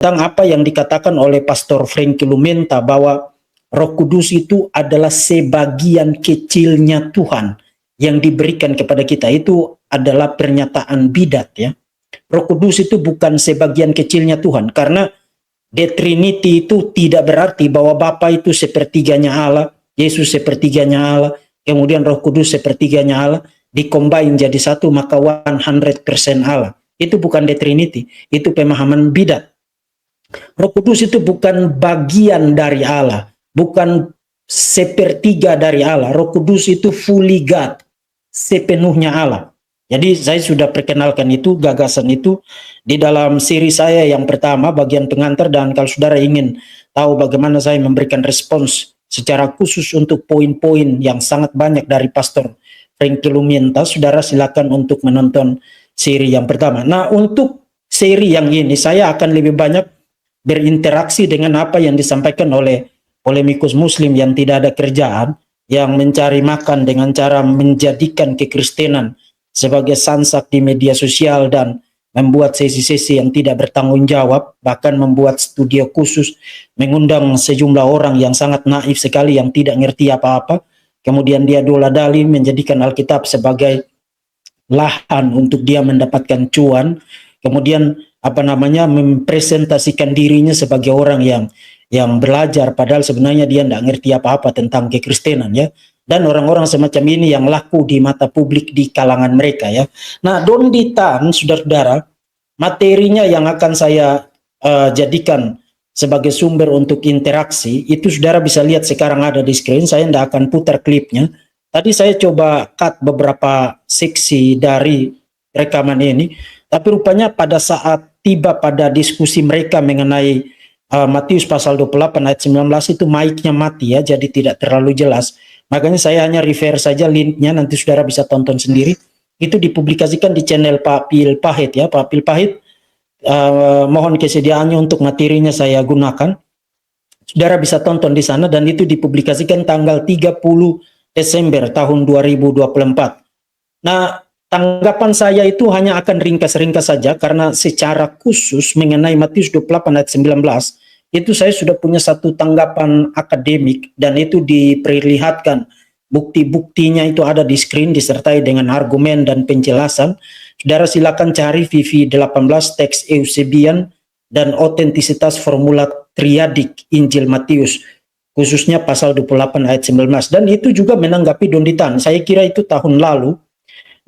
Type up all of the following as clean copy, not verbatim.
tentang apa yang dikatakan oleh Pastor Frankie Lumenta bahwa Roh Kudus itu adalah sebagian kecilnya Tuhan yang diberikan kepada kita. Itu adalah pernyataan bidat ya. Roh Kudus itu bukan sebagian kecilnya Tuhan, karena The Trinity itu tidak berarti bahwa Bapa itu sepertiganya Allah, Yesus sepertiganya Allah, kemudian Roh Kudus sepertiganya Allah, dikombin jadi satu maka 100% Allah. Itu bukan The Trinity, itu pemahaman bidat. Roh Kudus itu bukan bagian dari Allah, bukan sepertiga dari Allah. Roh Kudus itu fully God, sepenuhnya Allah. Jadi saya sudah perkenalkan itu, gagasan itu di dalam seri saya yang pertama bagian pengantar, dan kalau saudara ingin tahu bagaimana saya memberikan respons secara khusus untuk poin-poin yang sangat banyak dari Pastor Frankie Lumenta, saudara silakan untuk menonton seri yang pertama. Nah, untuk seri yang ini saya akan lebih banyak berinteraksi dengan apa yang disampaikan oleh polemikus muslim yang tidak ada kerjaan, yang mencari makan dengan cara menjadikan kekristenan sebagai sansak di media sosial dan membuat sesi-sesi yang tidak bertanggung jawab, bahkan membuat studio khusus, mengundang sejumlah orang yang sangat naif sekali, yang tidak ngerti apa-apa, kemudian dia dola-dali menjadikan Alkitab sebagai lahan untuk dia mendapatkan cuan, kemudian mempresentasikan dirinya sebagai orang yang belajar, padahal sebenarnya dia tidak ngerti apa-apa tentang kekristenan ya. Dan orang-orang semacam ini yang laku di mata publik di kalangan mereka ya. Nah, Dondi Tan, saudara-saudara, materinya yang akan saya jadikan sebagai sumber untuk interaksi, itu saudara bisa lihat sekarang ada di screen. Saya tidak akan putar klipnya. Tadi saya coba cut beberapa seksi dari rekaman ini, tapi rupanya pada saat tiba pada diskusi mereka mengenai Matius pasal 28 ayat 19 itu mic-nya mati ya, jadi tidak terlalu jelas. Makanya saya hanya refer saja linknya, nanti saudara bisa tonton sendiri. Itu dipublikasikan di channel Pak Pil Pahit ya. Pak Pil Pahit, mohon kesediaannya untuk materinya saya gunakan. Saudara bisa tonton di sana, dan itu dipublikasikan tanggal 30 Desember tahun 2024. Nah, tanggapan saya itu hanya akan ringkas-ringkas saja, karena secara khusus mengenai Matius 28 ayat 19, itu saya sudah punya satu tanggapan akademik, dan itu diperlihatkan bukti-buktinya itu ada di screen disertai dengan argumen dan penjelasan. Saudara silakan cari VV18 teks Eusebian dan otentisitas formula triadik Injil Matius, khususnya pasal 28 ayat 19, dan itu juga menanggapi Dondi Tan. Saya kira itu tahun lalu.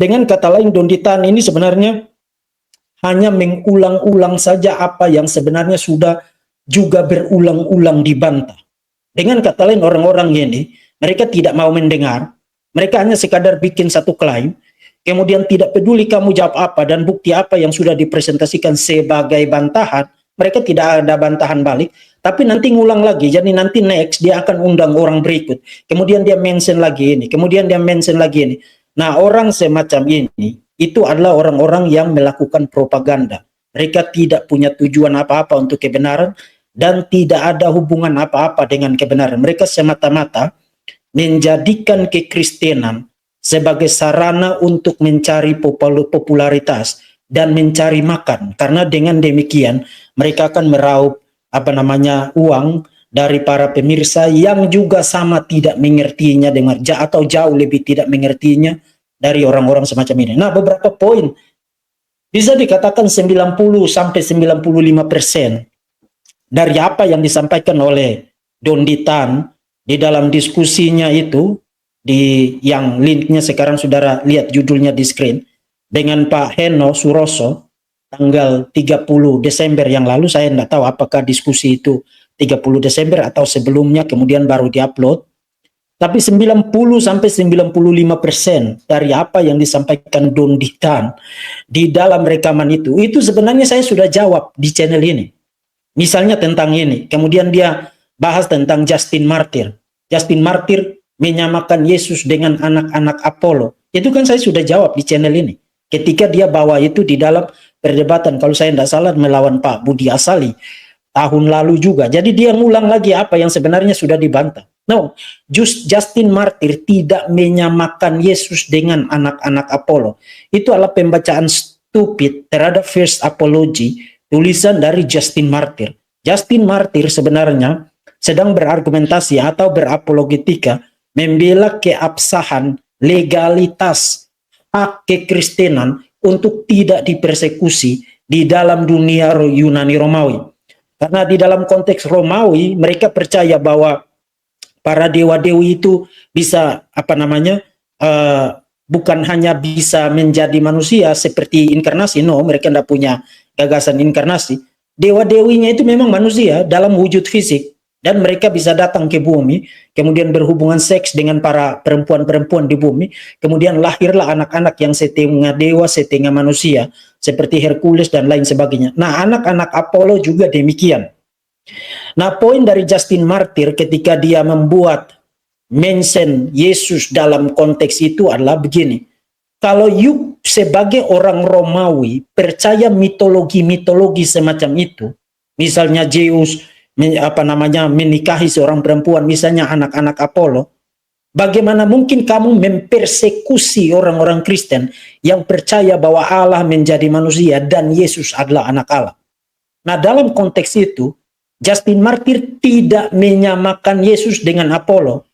Dengan kata lain, Dondi Tan ini sebenarnya hanya mengulang-ulang saja apa yang sebenarnya sudah juga berulang-ulang dibantah. Dengan kata lain, orang-orang ini, mereka tidak mau mendengar, mereka hanya sekadar bikin satu klaim, kemudian tidak peduli kamu jawab apa dan bukti apa yang sudah dipresentasikan sebagai bantahan, mereka tidak ada bantahan balik, tapi nanti ngulang lagi. Jadi nanti next dia akan undang orang berikut, kemudian dia mention lagi ini, kemudian dia mention lagi ini. Nah, orang semacam ini itu adalah orang-orang yang melakukan propaganda. Mereka tidak punya tujuan apa-apa untuk kebenaran dan tidak ada hubungan apa-apa dengan kebenaran. Mereka semata-mata menjadikan kekristenan sebagai sarana untuk mencari popularitas dan mencari makan. Karena dengan demikian mereka akan meraup uang dari para pemirsa yang juga sama tidak mengertinya atau jauh lebih tidak mengertinya dari orang-orang semacam ini. Nah, beberapa poin bisa dikatakan 90 sampai 95% dari apa yang disampaikan oleh Dondi Tan di dalam diskusinya itu, yang linknya sekarang saudara lihat judulnya di screen, dengan Pak Heno Suroso tanggal 30 Desember yang lalu. Saya tidak tahu apakah diskusi itu 30 Desember atau sebelumnya kemudian baru diupload. Tapi 90 sampai 95% dari apa yang disampaikan Dondi Tan di dalam rekaman itu sebenarnya saya sudah jawab di channel ini. Misalnya tentang ini, kemudian dia bahas tentang Justin Martyr. Justin Martyr menyamakan Yesus dengan anak-anak Apollo. Itu kan saya sudah jawab di channel ini. Ketika dia bawa itu di dalam perdebatan, kalau saya tidak salah melawan Pak Budi Asali tahun lalu juga. Jadi dia ngulang lagi apa yang sebenarnya sudah dibantah. No, Justin Martyr tidak menyamakan Yesus dengan anak-anak Apollo. Itu adalah pembacaan stupid terhadap first apology tulisan dari Justin Martyr. Justin Martyr sebenarnya sedang berargumentasi atau berapologetika membela keabsahan legalitas hak kekristenan untuk tidak dipersekusi di dalam dunia Yunani Romawi. Karena di dalam konteks Romawi mereka percaya bahwa para dewa-dewi itu bisa bukan hanya bisa menjadi manusia seperti inkarnasi, no, mereka tidak punya gagasan inkarnasi. Dewa-dewinya itu memang manusia dalam wujud fisik, dan mereka bisa datang ke bumi, kemudian berhubungan seks dengan para perempuan-perempuan di bumi, kemudian lahirlah anak-anak yang setengah dewa, setengah manusia, seperti Hercules dan lain sebagainya. Nah, anak-anak Apollo juga demikian. Nah, poin dari Justin Martyr ketika dia membuat mention Yesus dalam konteks itu adalah begini. Kalau you sebagai orang Romawi percaya mitologi-mitologi semacam itu, misalnya Zeus menikahi seorang perempuan, misalnya anak-anak Apollo, bagaimana mungkin kamu mempersekusi orang-orang Kristen yang percaya bahwa Allah menjadi manusia dan Yesus adalah anak Allah? Nah, dalam konteks itu, Justin Martyr tidak menyamakan Yesus dengan Apollo.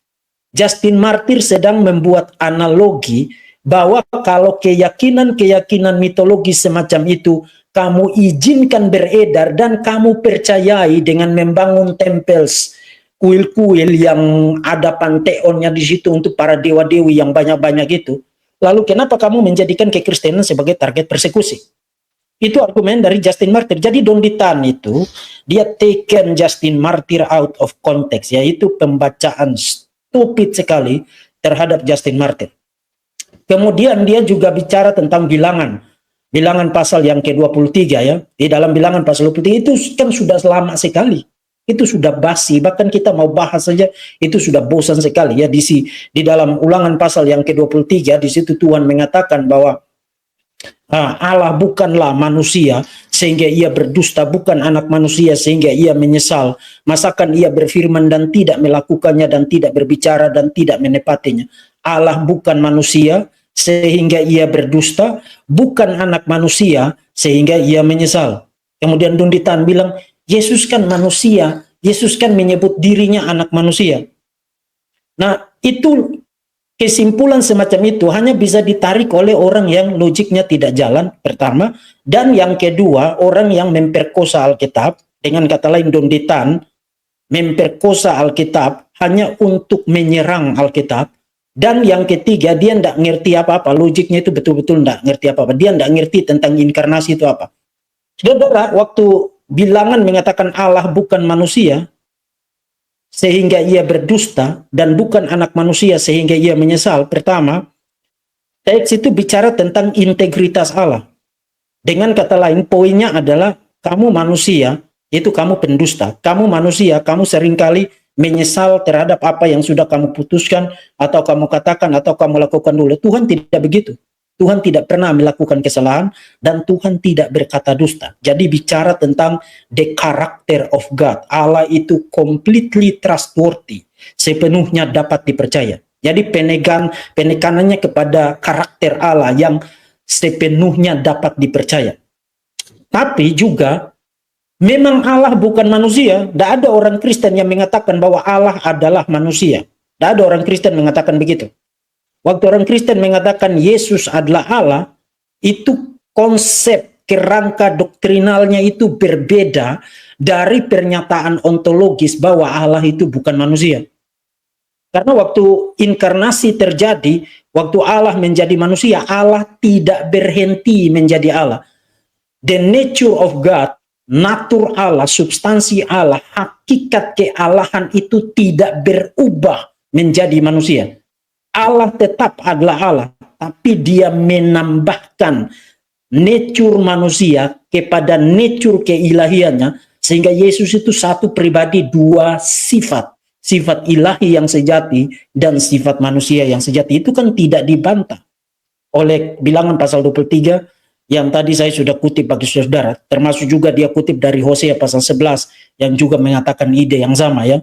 Justin Martyr sedang membuat analogi bahwa kalau keyakinan-keyakinan mitologi semacam itu kamu izinkan beredar dan kamu percayai dengan membangun tempels, kuil-kuil yang ada panteonnya di situ untuk para dewa-dewi yang banyak-banyak itu, lalu kenapa kamu menjadikan kekristenan sebagai target persekusi? Itu argumen dari Justin Martyr. Jadi Don Ditan itu dia taken Justin Martyr out of context, yaitu pembacaan stupid sekali terhadap Justin Martyr. Kemudian dia juga bicara tentang bilangan pasal yang ke-23 ya. Di dalam bilangan pasal 23 itu kan sudah lama sekali. Itu sudah basi, bahkan kita mau bahas saja itu sudah bosan sekali ya. Di dalam ulangan pasal yang ke-23 di situ Tuhan mengatakan bahwa Allah bukanlah manusia sehingga ia berdusta, bukan anak manusia sehingga ia menyesal. Masakan ia berfirman dan tidak melakukannya, dan tidak berbicara dan tidak menepatinya. Allah bukan manusia sehingga ia berdusta, bukan anak manusia sehingga ia menyesal. Kemudian Don Ditan bilang, Yesus kan manusia, Yesus kan menyebut dirinya anak manusia. Nah, itu kesimpulan semacam itu hanya bisa ditarik oleh orang yang logiknya tidak jalan, pertama. Dan yang kedua, orang yang memperkosa Alkitab. Dengan kata lain, Don Ditan memperkosa Alkitab hanya untuk menyerang Alkitab. Dan yang ketiga, dia tidak ngerti apa-apa. Logiknya itu betul-betul tidak ngerti apa-apa. Dia tidak ngerti tentang inkarnasi itu apa. Saudara, waktu bilangan mengatakan Allah bukan manusia sehingga ia berdusta, dan bukan anak manusia sehingga ia menyesal. Pertama, teks itu bicara tentang integritas Allah. Dengan kata lain, poinnya adalah kamu manusia, itu kamu pendusta. Kamu manusia, kamu seringkali menyesal terhadap apa yang sudah kamu putuskan, atau kamu katakan, atau kamu lakukan dulu. Tuhan tidak begitu. Tuhan tidak pernah melakukan kesalahan, dan Tuhan tidak berkata dusta. Jadi bicara tentang the character of God. Allah itu completely trustworthy, sepenuhnya dapat dipercaya. Jadi penekanannya kepada karakter Allah yang sepenuhnya dapat dipercaya. Tapi juga memang Allah bukan manusia. Tidak ada orang Kristen yang mengatakan bahwa Allah adalah manusia. Tidak ada orang Kristen mengatakan begitu. Waktu orang Kristen mengatakan Yesus adalah Allah, itu konsep kerangka doktrinalnya itu berbeda dari pernyataan ontologis bahwa Allah itu bukan manusia. Karena waktu inkarnasi terjadi, waktu Allah menjadi manusia, Allah tidak berhenti menjadi Allah. The nature of God, natur Allah, substansi Allah, hakikat kealahan itu tidak berubah menjadi manusia. Allah tetap adalah Allah, tapi dia menambahkan nature manusia kepada nature keilahiannya, sehingga Yesus itu satu pribadi, dua sifat. Sifat ilahi yang sejati dan sifat manusia yang sejati. Itu kan tidak dibantah oleh bilangan pasal 23 yang tadi saya sudah kutip bagi saudara, termasuk juga dia kutip dari Hosea pasal 11 yang juga mengatakan ide yang sama ya.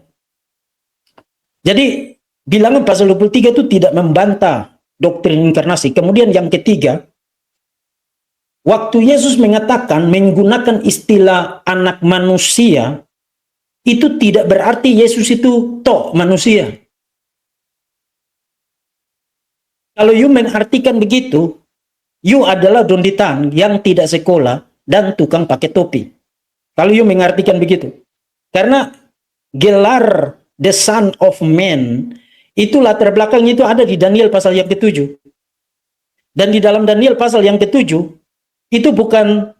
Jadi bilangan pasal 23 itu tidak membantah doktrin inkarnasi. Kemudian yang ketiga, Waktu Yesus mengatakan menggunakan istilah anak manusia, itu tidak berarti Yesus itu toh manusia. Kalau you mengartikan begitu, you adalah donditan yang tidak sekolah dan tukang pakai topi. Kalau you mengartikan begitu. Karena gelar the Son of Man, itu latar belakang itu ada di Daniel pasal yang ke-7. Dan di dalam Daniel pasal yang ke-7, itu bukan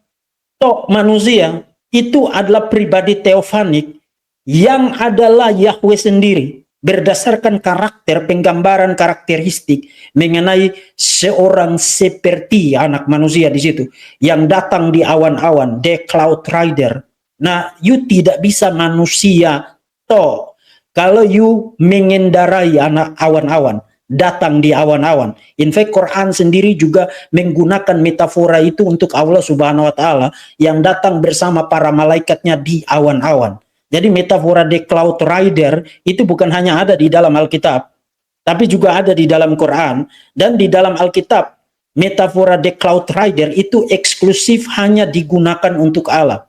toh manusia, itu adalah pribadi teofanik yang adalah Yahweh sendiri berdasarkan karakter, penggambaran karakteristik mengenai seorang seperti anak manusia di situ yang datang di awan-awan, the cloud rider. Nah, you tidak bisa manusia toh kalau you mengendarai anak awan-awan, datang di awan-awan. In fact, Quran sendiri juga menggunakan metafora itu untuk Allah Subhanahu wa Ta'ala yang datang bersama para malaikatnya di awan-awan. Jadi metafora the cloud rider itu bukan hanya ada di dalam Alkitab, tapi juga ada di dalam Quran. Dan di dalam Alkitab, metafora the cloud rider itu eksklusif hanya digunakan untuk Allah.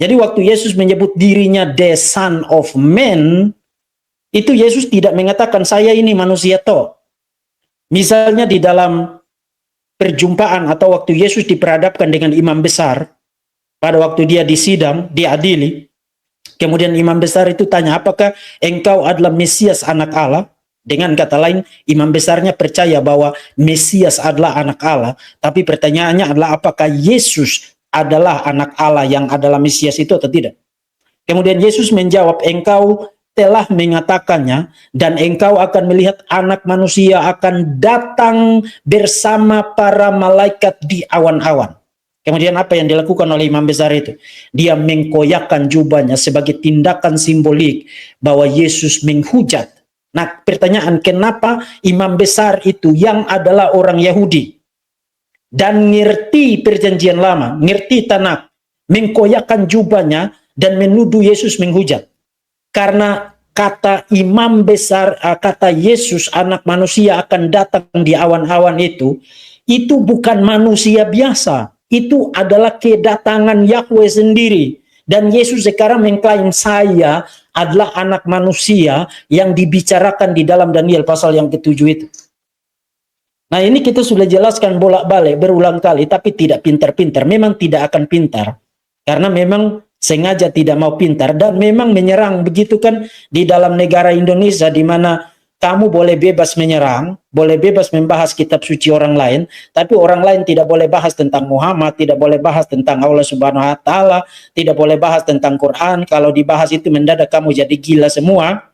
Jadi waktu Yesus menyebut dirinya the Son of Man, itu Yesus tidak mengatakan saya ini manusia toh. Misalnya di dalam perjumpaan atau waktu Yesus diperhadapkan dengan imam besar, pada waktu dia disidang, diadili, kemudian imam besar itu tanya, apakah engkau adalah Mesias anak Allah? Dengan kata lain, imam besarnya percaya bahwa Mesias adalah anak Allah. Tapi pertanyaannya adalah apakah Yesus adalah anak Allah yang adalah Mesias itu atau tidak? Kemudian Yesus menjawab, engkau telah mengatakannya dan engkau akan melihat anak manusia akan datang bersama para malaikat di awan-awan. Kemudian apa yang dilakukan oleh imam besar itu? Dia mengkoyakkan jubahnya sebagai tindakan simbolik bahwa Yesus menghujat. Nah, pertanyaan, kenapa imam besar itu yang adalah orang Yahudi dan ngerti perjanjian lama, ngerti Tanakh, mengkoyakkan jubahnya dan menuduh Yesus menghujat? Karena kata imam besar, kata Yesus anak manusia akan datang di awan-awan itu bukan manusia biasa. Itu adalah kedatangan Yahweh sendiri. Dan Yesus sekarang mengklaim saya adalah anak manusia yang dibicarakan di dalam Daniel pasal yang ke-7 itu. Nah, ini kita sudah jelaskan bolak-balik berulang kali, tapi tidak pintar-pintar. Memang tidak akan pintar. Karena memang sengaja tidak mau pintar dan memang menyerang, begitu kan di dalam negara Indonesia di mana kamu boleh bebas menyerang, boleh bebas membahas kitab suci orang lain, tapi orang lain tidak boleh bahas tentang Muhammad, tidak boleh bahas tentang Allah Subhanahu wa Ta'ala, tidak boleh bahas tentang Quran. Kalau dibahas itu mendadak kamu jadi gila semua.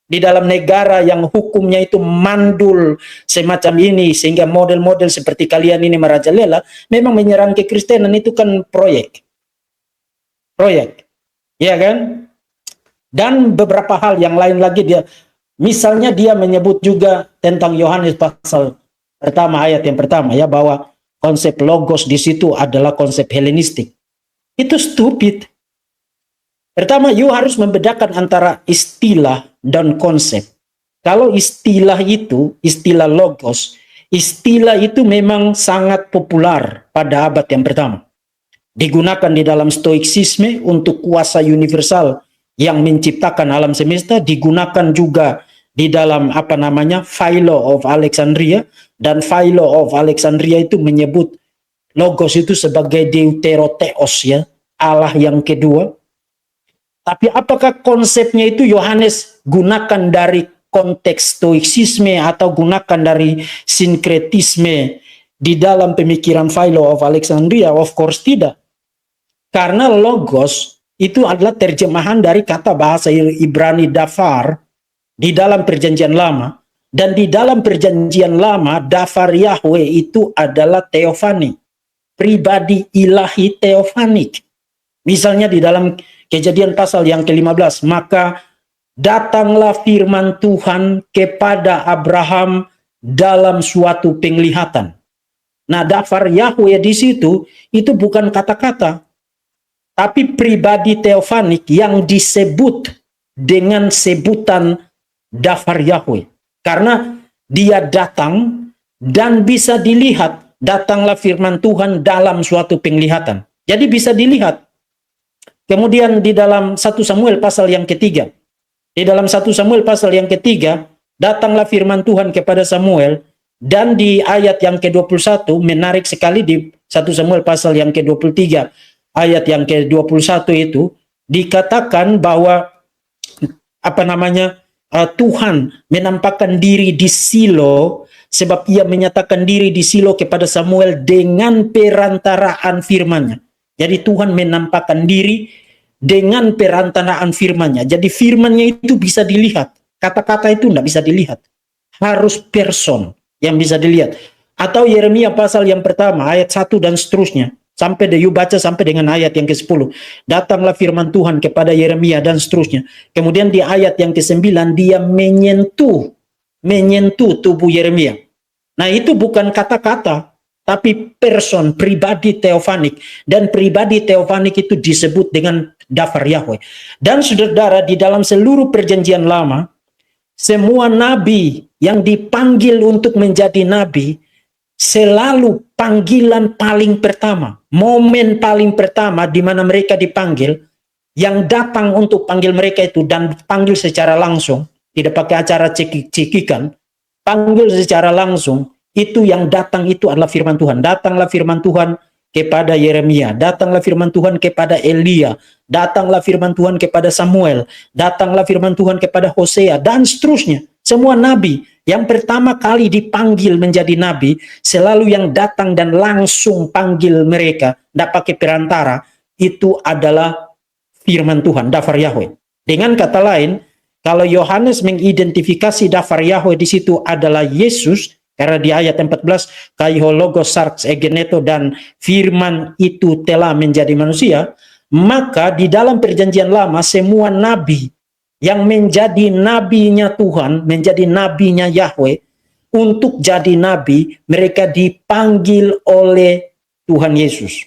Di dalam negara yang hukumnya itu mandul semacam ini, sehingga model-model seperti kalian ini merajalela, memang menyerang kekristenan itu kan proyek, ya kan? Dan beberapa hal yang lain lagi dia. Misalnya dia menyebut juga tentang Yohanes pasal pertama ayat yang pertama ya, bahwa konsep logos di situ adalah konsep Helenistik. Itu stupid. Pertama, you harus membedakan antara istilah dan konsep. Kalau istilah itu, istilah logos, istilah itu memang sangat populer pada abad yang pertama. Digunakan di dalam stoiksisme untuk kuasa universal yang menciptakan alam semesta, digunakan juga di dalam Philo of Alexandria, dan Philo of Alexandria itu menyebut logos itu sebagai deuterotheos ya, Allah yang kedua. Tapi apakah konsepnya itu Yohanes gunakan dari konteks stoiksisme atau gunakan dari sinkretisme di dalam pemikiran Philo of Alexandria? Of course tidak. Karena logos itu adalah terjemahan dari kata bahasa Ibrani dafar di dalam perjanjian lama. Dan di dalam perjanjian lama, dafar Yahweh itu adalah teofani, pribadi ilahi teofanik. Misalnya di dalam Kejadian pasal yang ke-15, maka datanglah firman Tuhan kepada Abraham dalam suatu penglihatan. Nah, dafar Yahweh di situ itu bukan kata-kata, tapi pribadi teofanik yang disebut dengan sebutan dafar Yahweh. Karena dia datang dan bisa dilihat datanglah firman Tuhan dalam suatu penglihatan. Jadi bisa dilihat. Kemudian di dalam 1 Samuel pasal yang ketiga, di dalam 1 Samuel pasal yang ketiga, datanglah firman Tuhan kepada Samuel, dan di ayat yang ke-21, menarik sekali di 1 Samuel pasal yang ke-23, ayat yang ke-21 itu, dikatakan bahwa Tuhan menampakkan diri di Silo, sebab ia menyatakan diri di Silo kepada Samuel dengan perantaraan firman-Nya. Jadi Tuhan menampakkan diri dengan perantaraan firman-Nya. Jadi firman-Nya itu bisa dilihat. Kata-kata itu tidak bisa dilihat. Harus person yang bisa dilihat. Atau Yeremia pasal yang pertama, ayat 1 dan seterusnya. Sampai you baca sampai dengan ayat yang ke-10. Datanglah firman Tuhan kepada Yeremia dan seterusnya. Kemudian di ayat yang ke-9, dia menyentuh tubuh Yeremia. Nah itu bukan kata-kata, tapi person, pribadi teofanik. Dan pribadi teofanik itu disebut dengan Dafar Yahweh. Dan saudara, di dalam seluruh perjanjian lama, semua nabi yang dipanggil untuk menjadi nabi, selalu panggilan paling pertama, momen paling pertama di mana mereka dipanggil, yang datang untuk panggil mereka itu dan panggil secara langsung, tidak pakai acara cekikan, panggil secara langsung, itu yang datang itu adalah firman Tuhan. Datanglah firman Tuhan kepada Yeremia, datanglah firman Tuhan kepada Elia, datanglah firman Tuhan kepada Samuel, datanglah firman Tuhan kepada Hosea, dan seterusnya. Semua nabi yang pertama kali dipanggil menjadi nabi, selalu yang datang dan langsung panggil mereka, tidak pakai perantara, itu adalah firman Tuhan, Dafar Yahweh. Dengan kata lain, kalau Yohanes mengidentifikasi Dafar Yahweh di situ adalah Yesus, karena di ayat 14, Kaiho logos sarx egeneto, dan firman itu telah menjadi manusia, maka di dalam perjanjian lama semua nabi yang menjadi nabinya Tuhan, menjadi nabinya Yahweh, untuk jadi nabi, mereka dipanggil oleh Tuhan Yesus.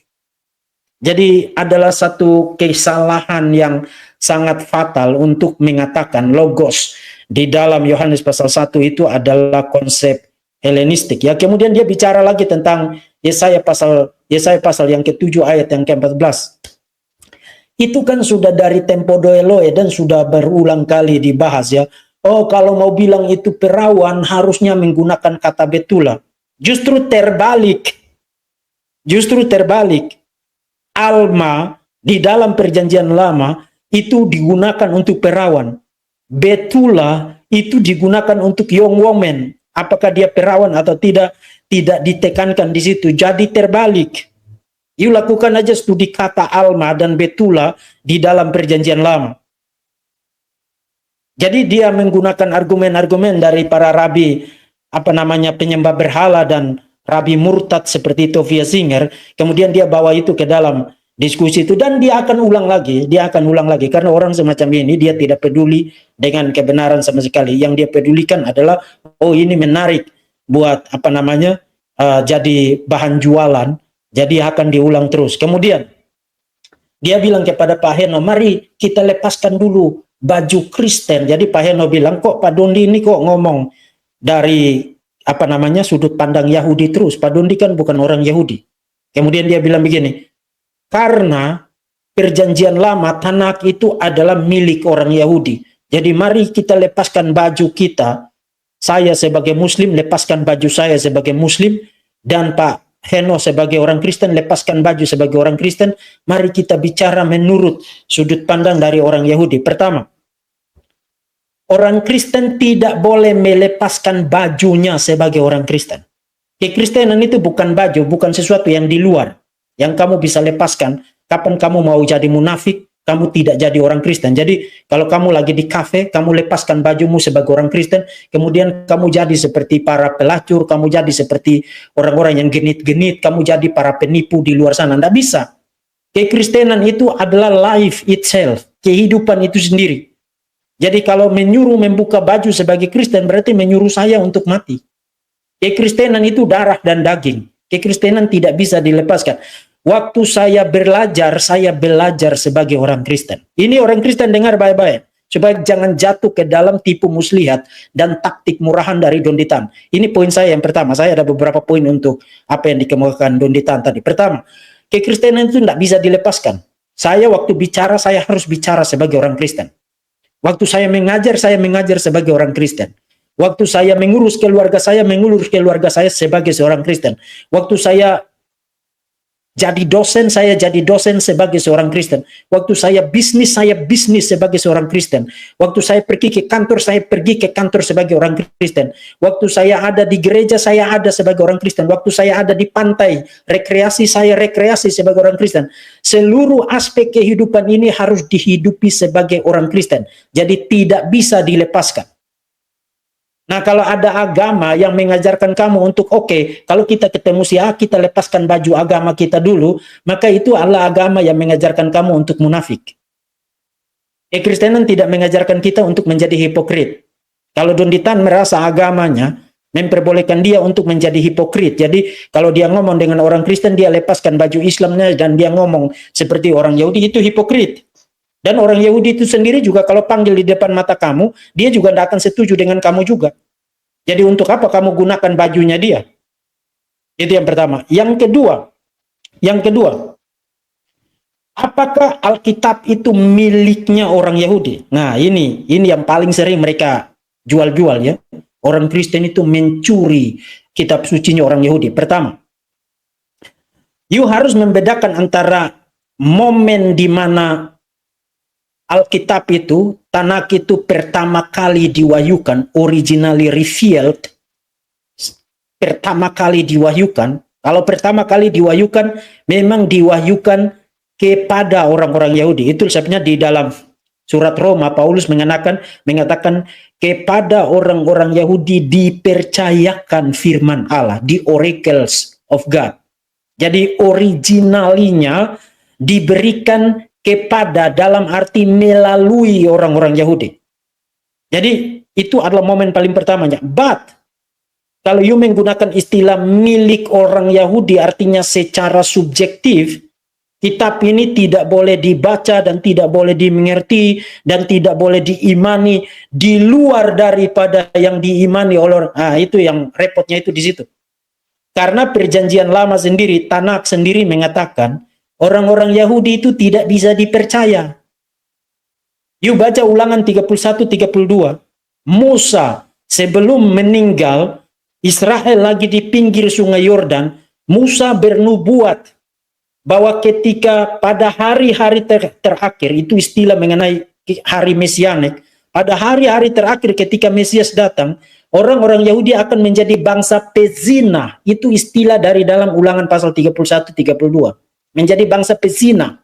Jadi adalah satu kesalahan yang sangat fatal untuk mengatakan logos di dalam Yohanes pasal 1 itu adalah konsep Helenistik. Ya, kemudian dia bicara lagi tentang Yesaya pasal yang ke-7 ayat yang ke-14. Itu kan sudah dari tempo doeloe dan sudah berulang kali dibahas ya. Oh, kalau mau bilang itu perawan harusnya menggunakan kata betula. Justru terbalik. Alma di dalam perjanjian lama itu digunakan untuk perawan. Betula itu digunakan untuk young woman. Apakah dia perawan atau tidak ditekankan di situ. Jadi terbalik. You lakukan aja studi kata alma dan betula di dalam perjanjian lama. Jadi dia menggunakan argumen-argumen dari para rabi penyembah berhala dan rabi murtad seperti Tovia Singer. Kemudian dia bawa itu ke dalam diskusi itu, dan dia akan ulang lagi karena orang semacam ini dia tidak peduli dengan kebenaran sama sekali. Yang dia pedulikan adalah oh ini menarik buat jadi bahan jualan, jadi akan diulang terus. Kemudian dia bilang kepada Pak Heno, mari kita lepaskan dulu baju Kristen. Jadi Pak Heno bilang, kok Pak Dondi ini kok ngomong dari sudut pandang Yahudi terus. Pak Dondi kan bukan orang Yahudi. Kemudian dia bilang begini, karena perjanjian lama Tanakh itu adalah milik orang Yahudi. Jadi mari kita lepaskan baju kita. Saya sebagai Muslim lepaskan baju saya sebagai Muslim, dan Pak Heno sebagai orang Kristen lepaskan baju sebagai orang Kristen. Mari kita bicara menurut sudut pandang dari orang Yahudi. Pertama, orang Kristen tidak boleh melepaskan bajunya sebagai orang Kristen. Kekristenan itu bukan baju, bukan sesuatu yang di luar yang kamu bisa lepaskan. Kapan kamu mau jadi munafik, kamu tidak jadi orang Kristen. Jadi kalau kamu lagi di kafe, kamu lepaskan bajumu sebagai orang Kristen, kemudian kamu jadi seperti para pelacur, kamu jadi seperti orang-orang yang genit-genit, kamu jadi para penipu di luar sana. Tidak bisa. Kekristenan itu adalah life itself, kehidupan itu sendiri. Jadi kalau menyuruh membuka baju sebagai Kristen, berarti menyuruh saya untuk mati. Kekristenan itu darah dan daging. Kekristenan tidak bisa dilepaskan. Waktu saya belajar sebagai orang Kristen. Ini orang Kristen dengar baik-baik. supaya jangan jatuh ke dalam tipu muslihat dan taktik murahan dari Don Ditan. Ini poin saya yang pertama. Saya ada beberapa poin untuk apa yang dikemukakan Don Ditan tadi. Pertama, kekristenan itu tidak bisa dilepaskan. Saya waktu bicara, saya harus bicara sebagai orang Kristen. Waktu saya mengajar sebagai orang Kristen. Waktu saya mengurus keluarga saya sebagai seorang Kristen. Waktu saya jadi dosen sebagai seorang Kristen. Waktu saya bisnis sebagai seorang Kristen. Waktu saya pergi ke kantor sebagai orang Kristen. Waktu saya ada di gereja, saya ada sebagai orang Kristen. Waktu saya ada di pantai, rekreasi sebagai orang Kristen. Seluruh aspek kehidupan ini harus dihidupi sebagai orang Kristen. Jadi tidak bisa dilepaskan. Nah, kalau ada agama yang mengajarkan kamu untuk kalau kita ketemu si A, kita lepaskan baju agama kita dulu, maka itu adalah agama yang mengajarkan kamu untuk munafik. Kekristenan tidak mengajarkan kita untuk menjadi hipokrit. Kalau Don Ditan merasa agamanya memperbolehkan dia untuk menjadi hipokrit. Jadi kalau dia ngomong dengan orang Kristen, dia lepaskan baju Islamnya dan dia ngomong seperti orang Yahudi, itu hipokrit. Dan orang Yahudi itu sendiri juga kalau panggil di depan mata kamu, dia juga tidak akan setuju dengan kamu juga. Jadi untuk apa kamu gunakan bajunya dia? Itu yang pertama. Yang kedua, apakah Alkitab itu miliknya orang Yahudi? Nah, ini yang paling sering mereka jual-jual ya. Orang Kristen itu mencuri kitab sucinya orang Yahudi. Pertama, you harus membedakan antara momen di mana Alkitab itu, Tanakh itu pertama kali diwahyukan, originally revealed, pertama kali diwahyukan. Kalau pertama kali diwahyukan, memang diwahyukan kepada orang-orang Yahudi. Itu sebabnya di dalam surat Roma, Paulus mengatakan kepada orang-orang Yahudi dipercayakan firman Allah, the oracles of God. Jadi originalinya diberikan kepada dalam arti melalui orang-orang Yahudi. Jadi itu adalah momen paling pertamanya. But kalau you menggunakan istilah milik orang Yahudi artinya secara subjektif, kitab ini tidak boleh dibaca dan tidak boleh dimengerti dan tidak boleh diimani di luar daripada yang diimani oleh orang. Nah, itu yang repotnya itu di situ. Karena perjanjian lama sendiri, Tanakh sendiri mengatakan orang-orang Yahudi itu tidak bisa dipercaya. You baca Ulangan 31-32. Musa sebelum meninggal, Israel lagi di pinggir sungai Yordan, Musa bernubuat bahwa ketika pada hari-hari terakhir, itu istilah mengenai hari Mesianik, pada hari-hari terakhir ketika Mesias datang, orang-orang Yahudi akan menjadi bangsa pezina. Itu istilah dari dalam Ulangan pasal 31-32. Menjadi bangsa pezina.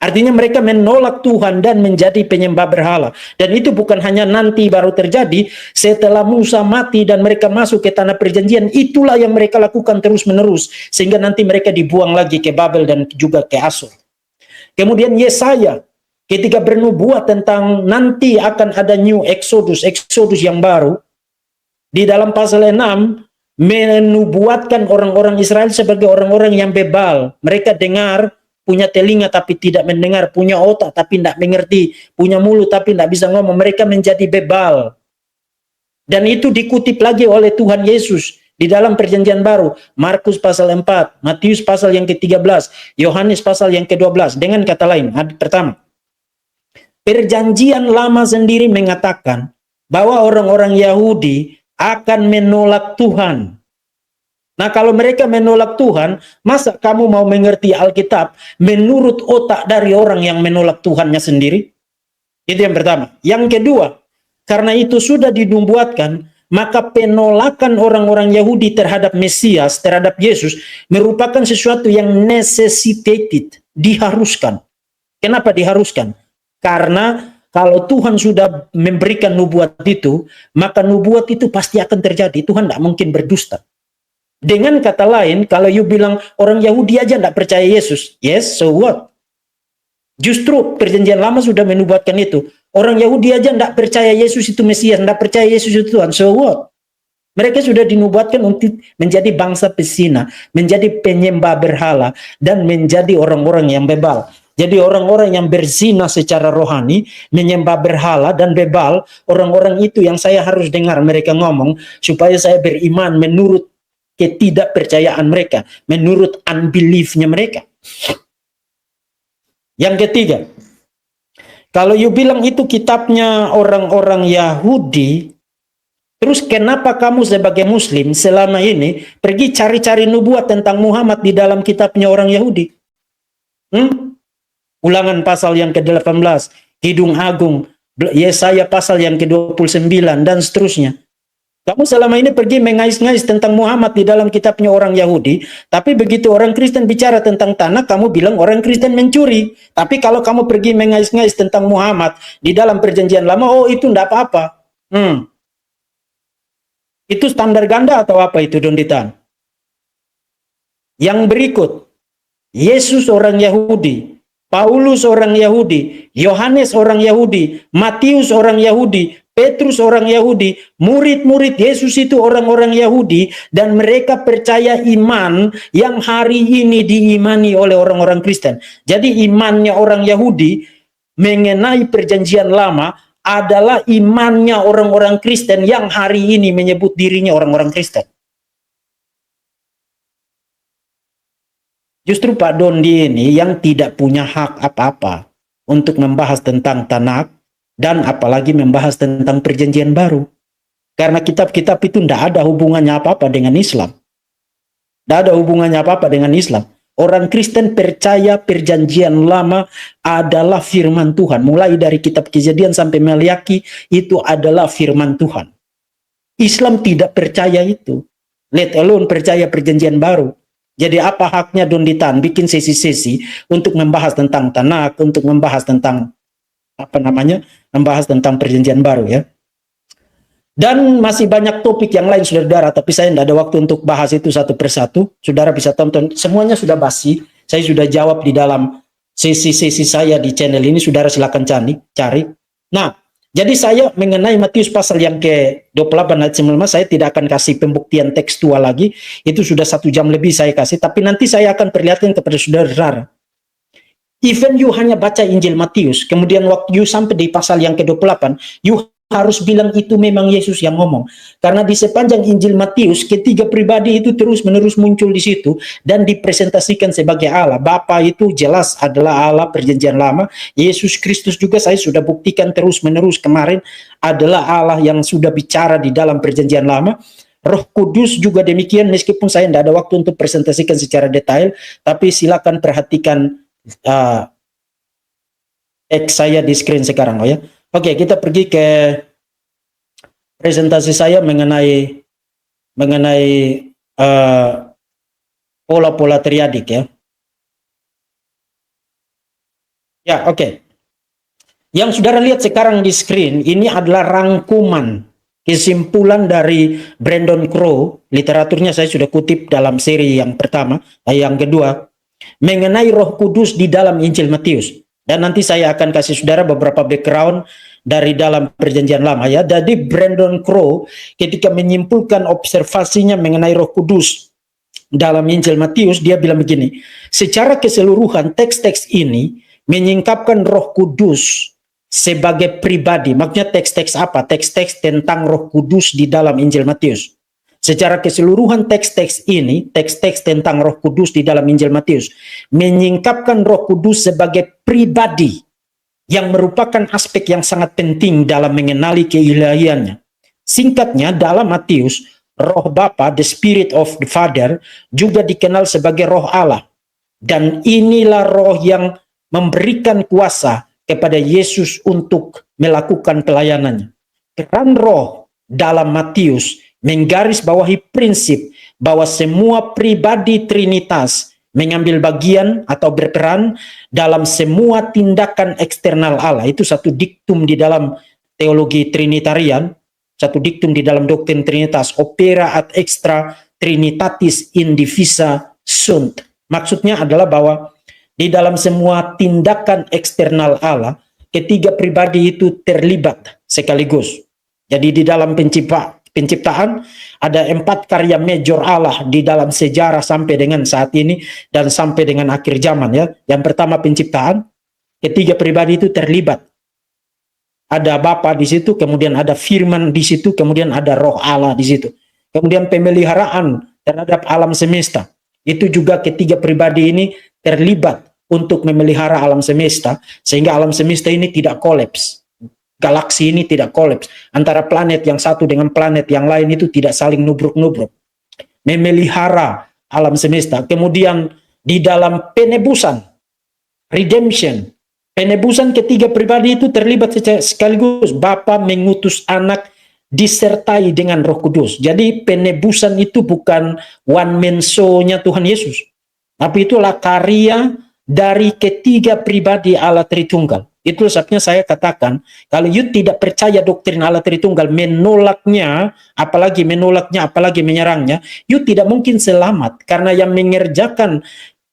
Artinya mereka menolak Tuhan dan menjadi penyembah berhala. Dan itu bukan hanya nanti baru terjadi, setelah Musa mati dan mereka masuk ke tanah perjanjian, itulah yang mereka lakukan terus-menerus. Sehingga nanti mereka dibuang lagi ke Babel dan juga ke Asur. Kemudian Yesaya, ketika bernubuat tentang nanti akan ada new Exodus yang baru, di dalam pasal 6, menubuatkan orang-orang Israel sebagai orang-orang yang bebal. Mereka dengar, punya telinga tapi tidak mendengar, punya otak tapi tidak mengerti, punya mulut tapi tidak bisa ngomong. Mereka menjadi bebal. Dan itu dikutip lagi oleh Tuhan Yesus di dalam perjanjian baru. Markus pasal 4, Matius pasal yang ke-13, Yohanes pasal yang ke-12. Dengan kata lain, pertama, perjanjian lama sendiri mengatakan bahwa orang-orang Yahudi akan menolak Tuhan. Nah, kalau mereka menolak Tuhan, masa kamu mau mengerti Alkitab menurut otak dari orang yang menolak Tuhannya sendiri? Itu yang pertama. Yang kedua, karena itu sudah dinubuatkan, maka penolakan orang-orang Yahudi terhadap Mesias, terhadap Yesus, merupakan sesuatu yang necessitated, diharuskan. Kenapa diharuskan? Karena kalau Tuhan sudah memberikan nubuat itu, maka nubuat itu pasti akan terjadi. Tuhan tidak mungkin berdusta. Dengan kata lain, kalau you bilang orang Yahudi aja tidak percaya Yesus, yes, so what? Justru perjanjian lama sudah menubuatkan itu. Orang Yahudi aja tidak percaya Yesus itu Mesias, tidak percaya Yesus itu Tuhan, so what? Mereka sudah dinubuatkan untuk menjadi bangsa pezina, menjadi penyembah berhala, dan menjadi orang-orang yang bebal. Jadi orang-orang yang berzina secara rohani, menyembah berhala dan bebal, orang-orang itu yang saya harus dengar mereka ngomong, supaya saya beriman menurut ketidakpercayaan mereka, menurut unbelief-nya mereka. Yang ketiga, kalau you bilang itu kitabnya orang-orang Yahudi, terus kenapa kamu sebagai Muslim selama ini pergi cari-cari nubuat tentang Muhammad di dalam kitabnya orang Yahudi? Ulangan pasal yang ke-18, Kidung Agung, Yesaya pasal yang ke-29, dan seterusnya. Kamu selama ini pergi mengais-ngais tentang Muhammad di dalam kitabnya orang Yahudi, tapi begitu orang Kristen bicara tentang tanah, kamu bilang orang Kristen mencuri. Tapi kalau kamu pergi mengais-ngais tentang Muhammad di dalam perjanjian lama, oh itu enggak apa-apa. Itu standar ganda atau apa itu, Don Ditan? Yang berikut, Yesus orang Yahudi, Paulus orang Yahudi, Yohanes orang Yahudi, Matius orang Yahudi, Petrus orang Yahudi, murid-murid Yesus itu orang-orang Yahudi, dan mereka percaya iman yang hari ini diimani oleh orang-orang Kristen. Jadi imannya orang Yahudi mengenai perjanjian lama adalah imannya orang-orang Kristen yang hari ini menyebut dirinya orang-orang Kristen. Justru Pak Dondi ini yang tidak punya hak apa-apa untuk membahas tentang Tanakh, dan apalagi membahas tentang perjanjian baru. Karena kitab-kitab itu tidak ada hubungannya apa-apa dengan Islam. Tidak ada hubungannya apa-apa dengan Islam. Orang Kristen percaya perjanjian lama adalah firman Tuhan. Mulai dari kitab Kejadian sampai Maliaki, itu adalah firman Tuhan. Islam tidak percaya itu. Let alone percaya perjanjian baru. Jadi apa haknya Don Ditan bikin sesi-sesi untuk membahas tentang Tanakh, untuk membahas tentang membahas tentang perjanjian baru ya. Dan masih banyak topik yang lain saudara, tapi saya tidak ada waktu untuk bahas itu satu persatu. Saudara bisa tonton, semuanya sudah basi. Saya sudah jawab di dalam sesi-sesi saya di channel ini, saudara silakan cari. Nah, jadi saya mengenai Matius pasal yang ke-28 ayat 19, saya tidak akan kasih pembuktian tekstual lagi. Itu sudah 1 jam lebih saya kasih, tapi nanti saya akan perlihatkan kepada saudara. Even you hanya baca Injil Matius, kemudian waktu you sampai di pasal yang ke-28, you harus bilang itu memang Yesus yang ngomong. Karena di sepanjang Injil Matius, ketiga pribadi itu terus-menerus muncul di situ dan dipresentasikan sebagai Allah. Bapa itu jelas adalah Allah perjanjian lama. Yesus Kristus juga saya sudah buktikan terus-menerus kemarin adalah Allah yang sudah bicara di dalam perjanjian lama. Roh Kudus juga demikian, meskipun saya tidak ada waktu untuk presentasikan secara detail, tapi silakan perhatikan teks saya di screen sekarang. Oh ya, oke, kita pergi ke presentasi saya mengenai pola-pola triadik ya. Ya, oke. Yang saudara lihat sekarang di screen ini adalah rangkuman kesimpulan dari Brandon Crow. Literaturnya saya sudah kutip dalam seri yang pertama, yang kedua, mengenai Roh Kudus di dalam Injil Matius. Dan nanti saya akan kasih saudara beberapa background dari dalam perjanjian lama ya. Jadi Brandon Crow ketika menyimpulkan observasinya mengenai Roh Kudus dalam Injil Matius, dia bilang begini, secara keseluruhan teks-teks ini menyingkapkan Roh Kudus sebagai pribadi. Maksudnya teks-teks apa? Teks-teks tentang Roh Kudus di dalam Injil Matius. Secara keseluruhan teks-teks ini, teks-teks tentang Roh Kudus di dalam Injil Matius, menyingkapkan Roh Kudus sebagai pribadi yang merupakan aspek yang sangat penting dalam mengenali keilahiannya. Singkatnya, dalam Matius, Roh Bapa, the Spirit of the Father, juga dikenal sebagai Roh Allah. Dan inilah Roh yang memberikan kuasa kepada Yesus untuk melakukan pelayanannya. Peran Roh dalam Matius menggarisbawahi prinsip bahwa semua pribadi Trinitas mengambil bagian atau berperan dalam semua tindakan eksternal Allah. Itu satu diktum di dalam teologi Trinitarian, satu diktum di dalam doktrin Trinitas, opera ad extra Trinitatis indivisa sunt. Maksudnya adalah bahwa di dalam semua tindakan eksternal Allah, ketiga pribadi itu terlibat sekaligus. Jadi di dalam penciptaan Ada 4 karya major Allah di dalam sejarah sampai dengan saat ini dan sampai dengan akhir zaman ya. Yang pertama penciptaan, ketiga pribadi itu terlibat. Ada Bapa di situ, kemudian ada Firman di situ, kemudian ada Roh Allah di situ. Kemudian pemeliharaan terhadap alam semesta. Itu juga ketiga pribadi ini terlibat untuk memelihara alam semesta sehingga alam semesta ini tidak kolaps. Galaksi ini tidak kolaps. Antara planet yang satu dengan planet yang lain itu tidak saling nubruk-nubruk. Memelihara alam semesta. Kemudian di dalam penebusan, redemption, penebusan ketiga pribadi itu terlibat sekaligus. Bapa mengutus anak disertai dengan Roh Kudus. Jadi penebusan itu bukan one man show-nya Tuhan Yesus. Tapi itulah karya dari ketiga pribadi Allah Tritunggal. Itu sebabnya saya katakan, kalau you tidak percaya doktrin Allah Tritunggal, menolaknya, apalagi menyerangnya, you tidak mungkin selamat. Karena yang mengerjakan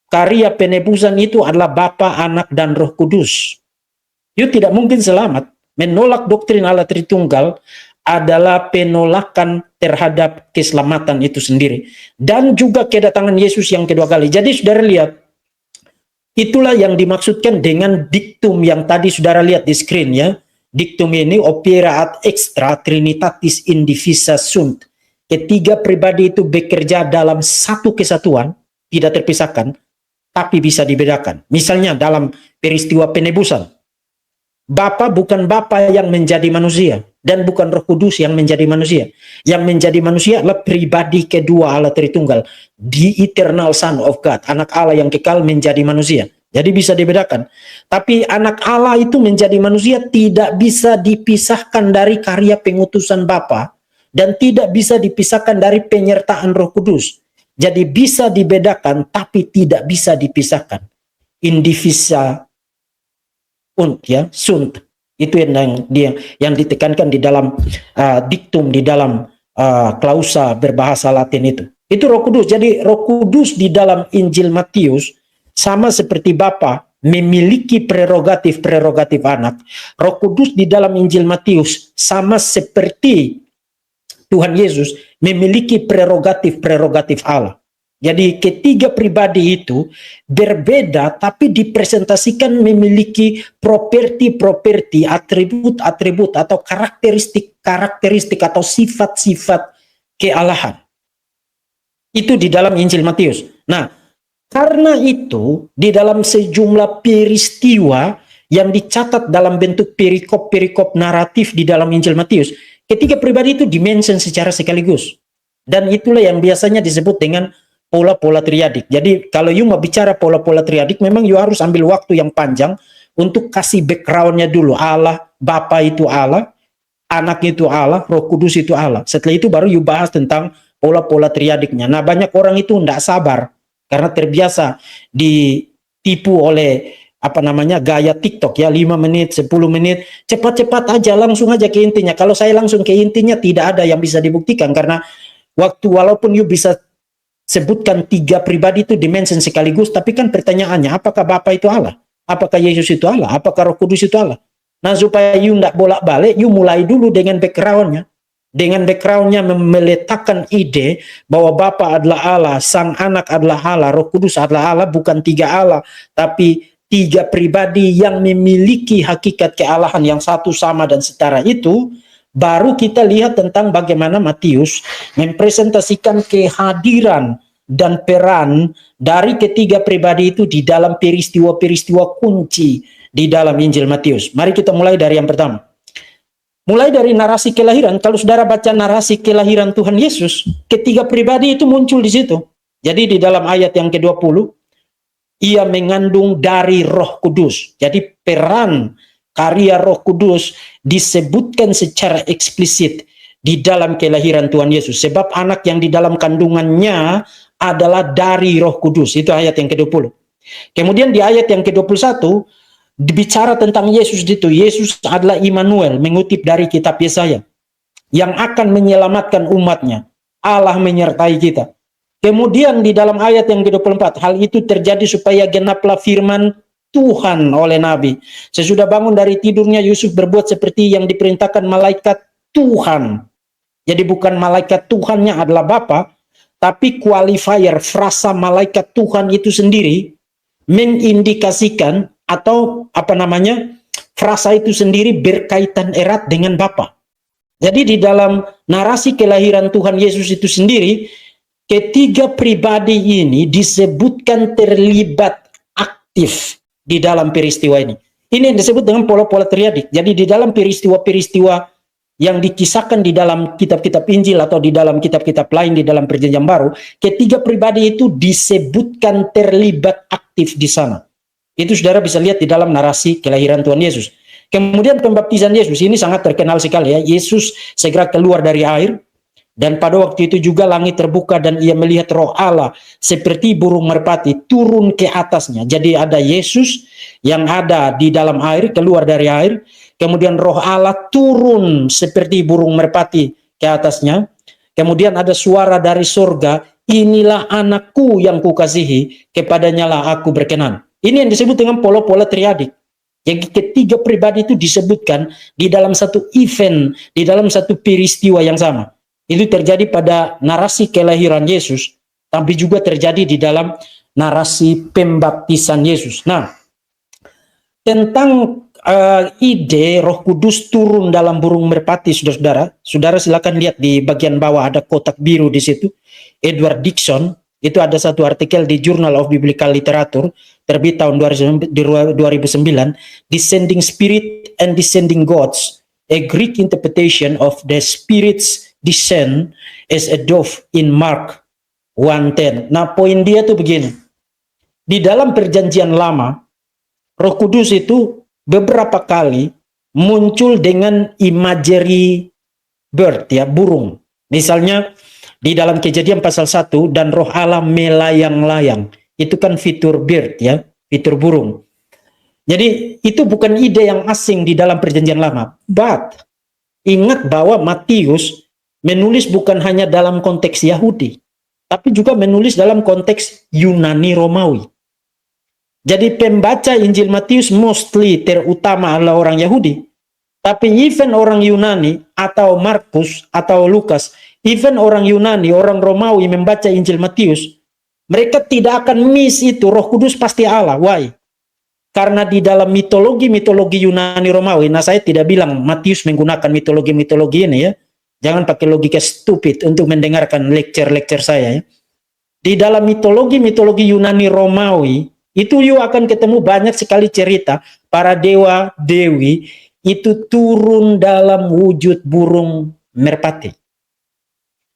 karya penebusan itu adalah Bapa, Anak, dan Roh Kudus. You tidak mungkin selamat. Menolak doktrin Allah Tritunggal adalah penolakan terhadap keselamatan itu sendiri. Dan juga kedatangan Yesus yang kedua kali. Jadi saudara lihat, itulah yang dimaksudkan dengan diktum yang tadi saudara lihat di screen ya. Diktum ini opera ad extra trinitatis indivisa sunt. Ketiga pribadi itu bekerja dalam satu kesatuan, tidak terpisahkan, tapi bisa dibedakan. Misalnya dalam peristiwa penebusan, Bapa bukan Bapa yang menjadi manusia dan bukan Roh Kudus yang menjadi manusia. Yang menjadi manusia adalah pribadi kedua Allah Tritunggal, the eternal Son of God, anak Allah yang kekal menjadi manusia. Jadi bisa dibedakan. Tapi anak Allah itu menjadi manusia tidak bisa dipisahkan dari karya pengutusan Bapa dan tidak bisa dipisahkan dari penyertaan Roh Kudus. Jadi bisa dibedakan tapi tidak bisa dipisahkan. Indivisa sunt. Itu yang ditekankan di dalam diktum, di dalam klausa berbahasa Latin itu. Itu Roh Kudus. Jadi Roh Kudus di dalam Injil Matius sama seperti Bapa memiliki prerogatif anak. Roh Kudus di dalam Injil Matius sama seperti Tuhan Yesus memiliki prerogatif Allah. Jadi ketiga pribadi itu berbeda tapi dipresentasikan memiliki properti, atribut atau karakteristik atau sifat-sifat kealahan. Itu di dalam Injil Matius. Nah, karena itu di dalam sejumlah peristiwa yang dicatat dalam bentuk perikop naratif di dalam Injil Matius, ketiga pribadi itu dimention secara sekaligus. Dan itulah yang biasanya disebut dengan pola triadik. Jadi kalau you mau bicara pola triadik, memang you harus ambil waktu yang panjang untuk kasih backgroundnya dulu. Allah, Bapa itu Allah, Anak itu Allah, Roh Kudus itu Allah. Setelah itu baru you bahas tentang pola triadiknya. Nah, banyak orang itu tidak sabar karena terbiasa ditipu oleh gaya TikTok ya, 5 menit, 10 menit, cepat-cepat aja, langsung aja ke intinya. Kalau saya langsung ke intinya tidak ada yang bisa dibuktikan karena walaupun you bisa sebutkan 3 pribadi itu dimension sekaligus, tapi kan pertanyaannya, apakah Bapa itu Allah? Apakah Yesus itu Allah? Apakah Roh Kudus itu Allah? Nah, supaya you tidak bolak-balik, you mulai dulu dengan backgroundnya. Dengan backgroundnya meletakkan ide bahwa Bapa adalah Allah, Sang Anak adalah Allah, Roh Kudus adalah Allah, bukan 3 Allah, tapi 3 pribadi yang memiliki hakikat kealahan yang satu, sama, dan setara itu. Baru kita lihat tentang bagaimana Matius mempresentasikan kehadiran dan peran dari ketiga pribadi itu di dalam peristiwa-peristiwa kunci di dalam Injil Matius. Mari kita mulai dari yang pertama. Mulai dari narasi kelahiran. Kalau saudara baca narasi kelahiran Tuhan Yesus, ketiga pribadi itu muncul di situ. Jadi di dalam ayat yang ke-20, ia mengandung dari Roh Kudus. Jadi peran karya Roh Kudus disebutkan secara eksplisit di dalam kelahiran Tuhan Yesus. Sebab anak yang di dalam kandungannya adalah dari Roh Kudus. Itu ayat yang ke-20. Kemudian di ayat yang ke-21 dibicara tentang Yesus itu. Yesus adalah Immanuel, mengutip dari kitab Yesaya, yang akan menyelamatkan umatnya. Allah menyertai kita. Kemudian di dalam ayat yang ke-24, hal itu terjadi supaya genaplah firman Tuhan oleh Nabi. Sesudah bangun dari tidurnya, Yusuf berbuat seperti yang diperintahkan malaikat Tuhan. Jadi bukan malaikat Tuhannya adalah Bapa, tapi qualifier frasa malaikat Tuhan itu sendiri mengindikasikan atau apa namanya, frasa itu sendiri berkaitan erat dengan Bapa. Jadi di dalam narasi kelahiran Tuhan Yesus itu sendiri, ketiga pribadi ini disebutkan terlibat aktif di dalam peristiwa ini. Ini yang disebut dengan pola-pola triadik. Jadi di dalam peristiwa-peristiwa yang dikisahkan di dalam kitab-kitab Injil atau di dalam kitab-kitab lain di dalam Perjanjian Baru, ketiga pribadi itu disebutkan terlibat aktif di sana. Itu saudara bisa lihat di dalam narasi kelahiran Tuhan Yesus. Kemudian pembaptisan Yesus ini sangat terkenal sekali ya. Yesus segera keluar dari air, dan pada waktu itu juga langit terbuka dan ia melihat Roh Allah seperti burung merpati turun ke atasnya. Jadi ada Yesus yang ada di dalam air, keluar dari air, kemudian Roh Allah turun seperti burung merpati ke atasnya. Kemudian ada suara dari surga, inilah anakku yang kukasihi, kepadanya lah aku berkenan. Ini yang disebut dengan pola-pola triadik. Jadi ketiga pribadi itu disebutkan di dalam satu event, di dalam satu peristiwa yang sama. Itu terjadi pada narasi kelahiran Yesus, tapi juga terjadi di dalam narasi pembaptisan Yesus. Nah, tentang ide Roh Kudus turun dalam burung merpati, saudara silakan lihat di bagian bawah ada kotak biru di situ. Edward Dixon, itu ada satu artikel di Journal of Biblical Literature, terbit tahun 2009, Descending Spirit and Descending Gods, a Greek interpretation of the Spirit's descent as a dove in Mark 1:10. Nah, poin dia tuh begini. Di dalam Perjanjian Lama, Roh Kudus itu beberapa kali muncul dengan imagery bird, ya, burung. Misalnya di dalam Kejadian pasal 1, dan Roh Allah melayang-layang. Itu kan fitur bird, ya, fitur burung. Jadi itu bukan ide yang asing di dalam Perjanjian Lama. But ingat bahwa Matius menulis bukan hanya dalam konteks Yahudi, tapi juga menulis dalam konteks Yunani Romawi. Jadi pembaca Injil Matius mostly terutama adalah orang Yahudi. Tapi even orang Yunani atau Markus atau Lukas, even orang Yunani, orang Romawi membaca Injil Matius, mereka tidak akan miss itu, Roh Kudus pasti Allah. Why? Karena di dalam mitologi Yunani Romawi, nah saya tidak bilang Matius menggunakan mitologi ini ya. Jangan pakai logika stupid untuk mendengarkan lecture saya ya. Di dalam mitologi Yunani Romawi, itu you akan ketemu banyak sekali cerita para dewa dewi itu turun dalam wujud burung merpati.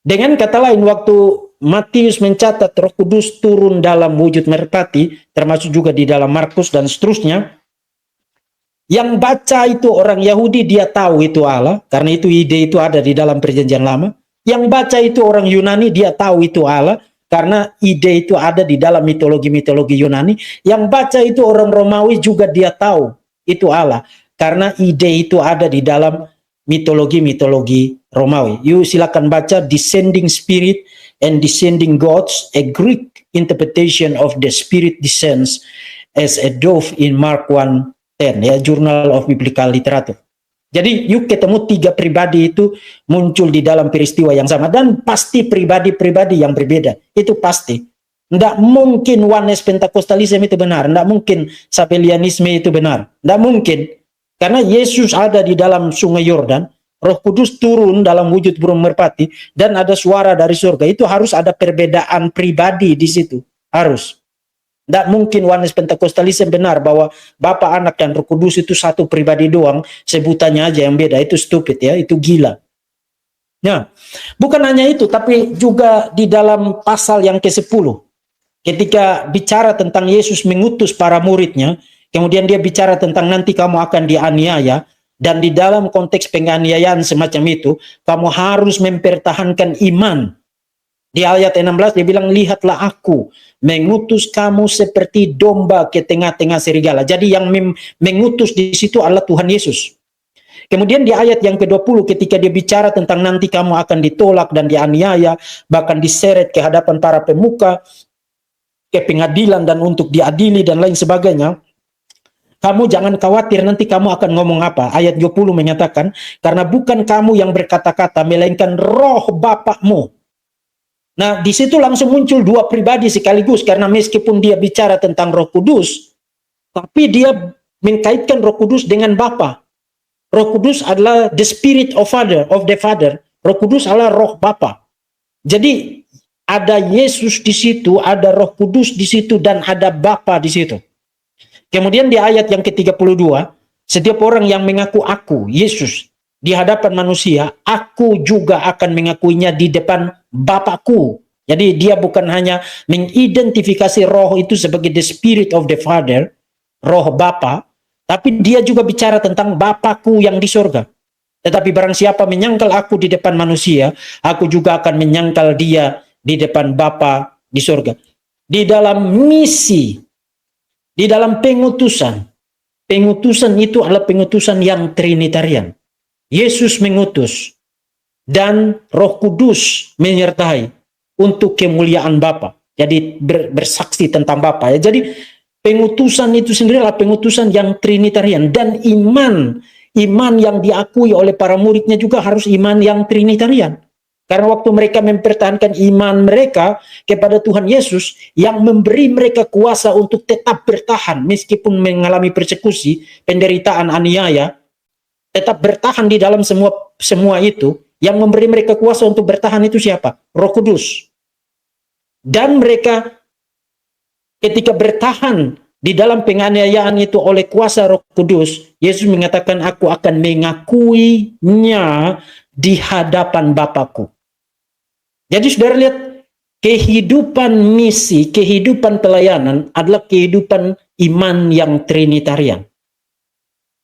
Dengan kata lain, waktu Matius mencatat Roh Kudus turun dalam wujud merpati, termasuk juga di dalam Markus dan seterusnya, yang baca itu orang Yahudi, dia tahu itu Allah, karena itu ide itu ada di dalam Perjanjian Lama. Yang baca itu orang Yunani, dia tahu itu Allah, karena ide itu ada di dalam mitologi Yunani. Yang baca itu orang Romawi juga dia tahu itu Allah, karena ide itu ada di dalam mitologi Romawi. You silakan baca Descending Spirit and Descending Gods, a Greek interpretation of the Spirit descends as a dove in Mark 1:10, ya, Journal of Biblical Literature. Jadi you ketemu tiga pribadi itu muncul di dalam peristiwa yang sama, dan pasti pribadi-pribadi yang berbeda, itu pasti. Tidak mungkin Oneness Pentakostalisme itu benar, tidak mungkin Sabellianisme itu benar, tidak mungkin. Karena Yesus ada di dalam sungai Yordan, Roh Kudus turun dalam wujud burung merpati, dan ada suara dari surga. Itu harus ada perbedaan pribadi di situ, harus. Tidak mungkin Oneness Pentakostalisme benar bahwa Bapa, Anak, dan Roh Kudus itu satu pribadi doang, sebutannya aja yang beda. Itu stupid ya, itu gila. Nah, bukan hanya itu, tapi juga di dalam pasal yang ke-10, ketika bicara tentang Yesus mengutus para muridnya, kemudian dia bicara tentang nanti kamu akan dianiaya, dan di dalam konteks penganiayaan semacam itu, kamu harus mempertahankan iman. Di ayat 16 dia bilang, lihatlah aku mengutus kamu seperti domba ke tengah-tengah serigala. Jadi yang mengutus di situ adalah Tuhan Yesus. Kemudian di ayat yang ke-20 ketika dia bicara tentang nanti kamu akan ditolak dan dianiaya, bahkan diseret ke hadapan para pemuka, ke pengadilan dan untuk diadili dan lain sebagainya. Kamu jangan khawatir nanti kamu akan ngomong apa. Ayat 20 menyatakan, karena bukan kamu yang berkata-kata, melainkan roh Bapakmu. Nah, di situ langsung muncul dua pribadi sekaligus, karena meskipun dia bicara tentang Roh Kudus, tapi dia mengkaitkan Roh Kudus dengan Bapa. Roh Kudus adalah the spirit of the Father. Roh Kudus adalah roh Bapa. Jadi ada Yesus di situ, ada Roh Kudus di situ, dan ada Bapa di situ. Kemudian di ayat yang ke-32, setiap orang yang mengaku aku, Yesus, di hadapan manusia, aku juga akan mengakuinya di depan Bapakku. Jadi dia bukan hanya mengidentifikasi roh itu sebagai the spirit of the Father, roh Bapa, tapi dia juga bicara tentang Bapakku yang di surga. Tetapi barang siapa menyangkal aku di depan manusia, aku juga akan menyangkal dia di depan Bapa di surga. Di dalam misi, di dalam pengutusan, pengutusan itu adalah pengutusan yang trinitarian. Yesus mengutus dan Roh Kudus menyertai untuk kemuliaan Bapa. Jadi bersaksi tentang Bapa ya. Jadi pengutusan itu sendiri adalah pengutusan yang trinitarian, dan iman yang diakui oleh para muridnya juga harus iman yang trinitarian. Karena waktu mereka mempertahankan iman mereka kepada Tuhan Yesus yang memberi mereka kuasa untuk tetap bertahan meskipun mengalami persekusi, penderitaan, aniaya, tetap bertahan di dalam semua itu, yang memberi mereka kuasa untuk bertahan itu siapa? Roh Kudus. Dan mereka ketika bertahan di dalam penganiayaan itu oleh kuasa Roh Kudus, Yesus mengatakan, aku akan mengakuinya di hadapan Bapakku. Jadi saudara lihat, kehidupan misi, kehidupan pelayanan adalah kehidupan iman yang trinitarian.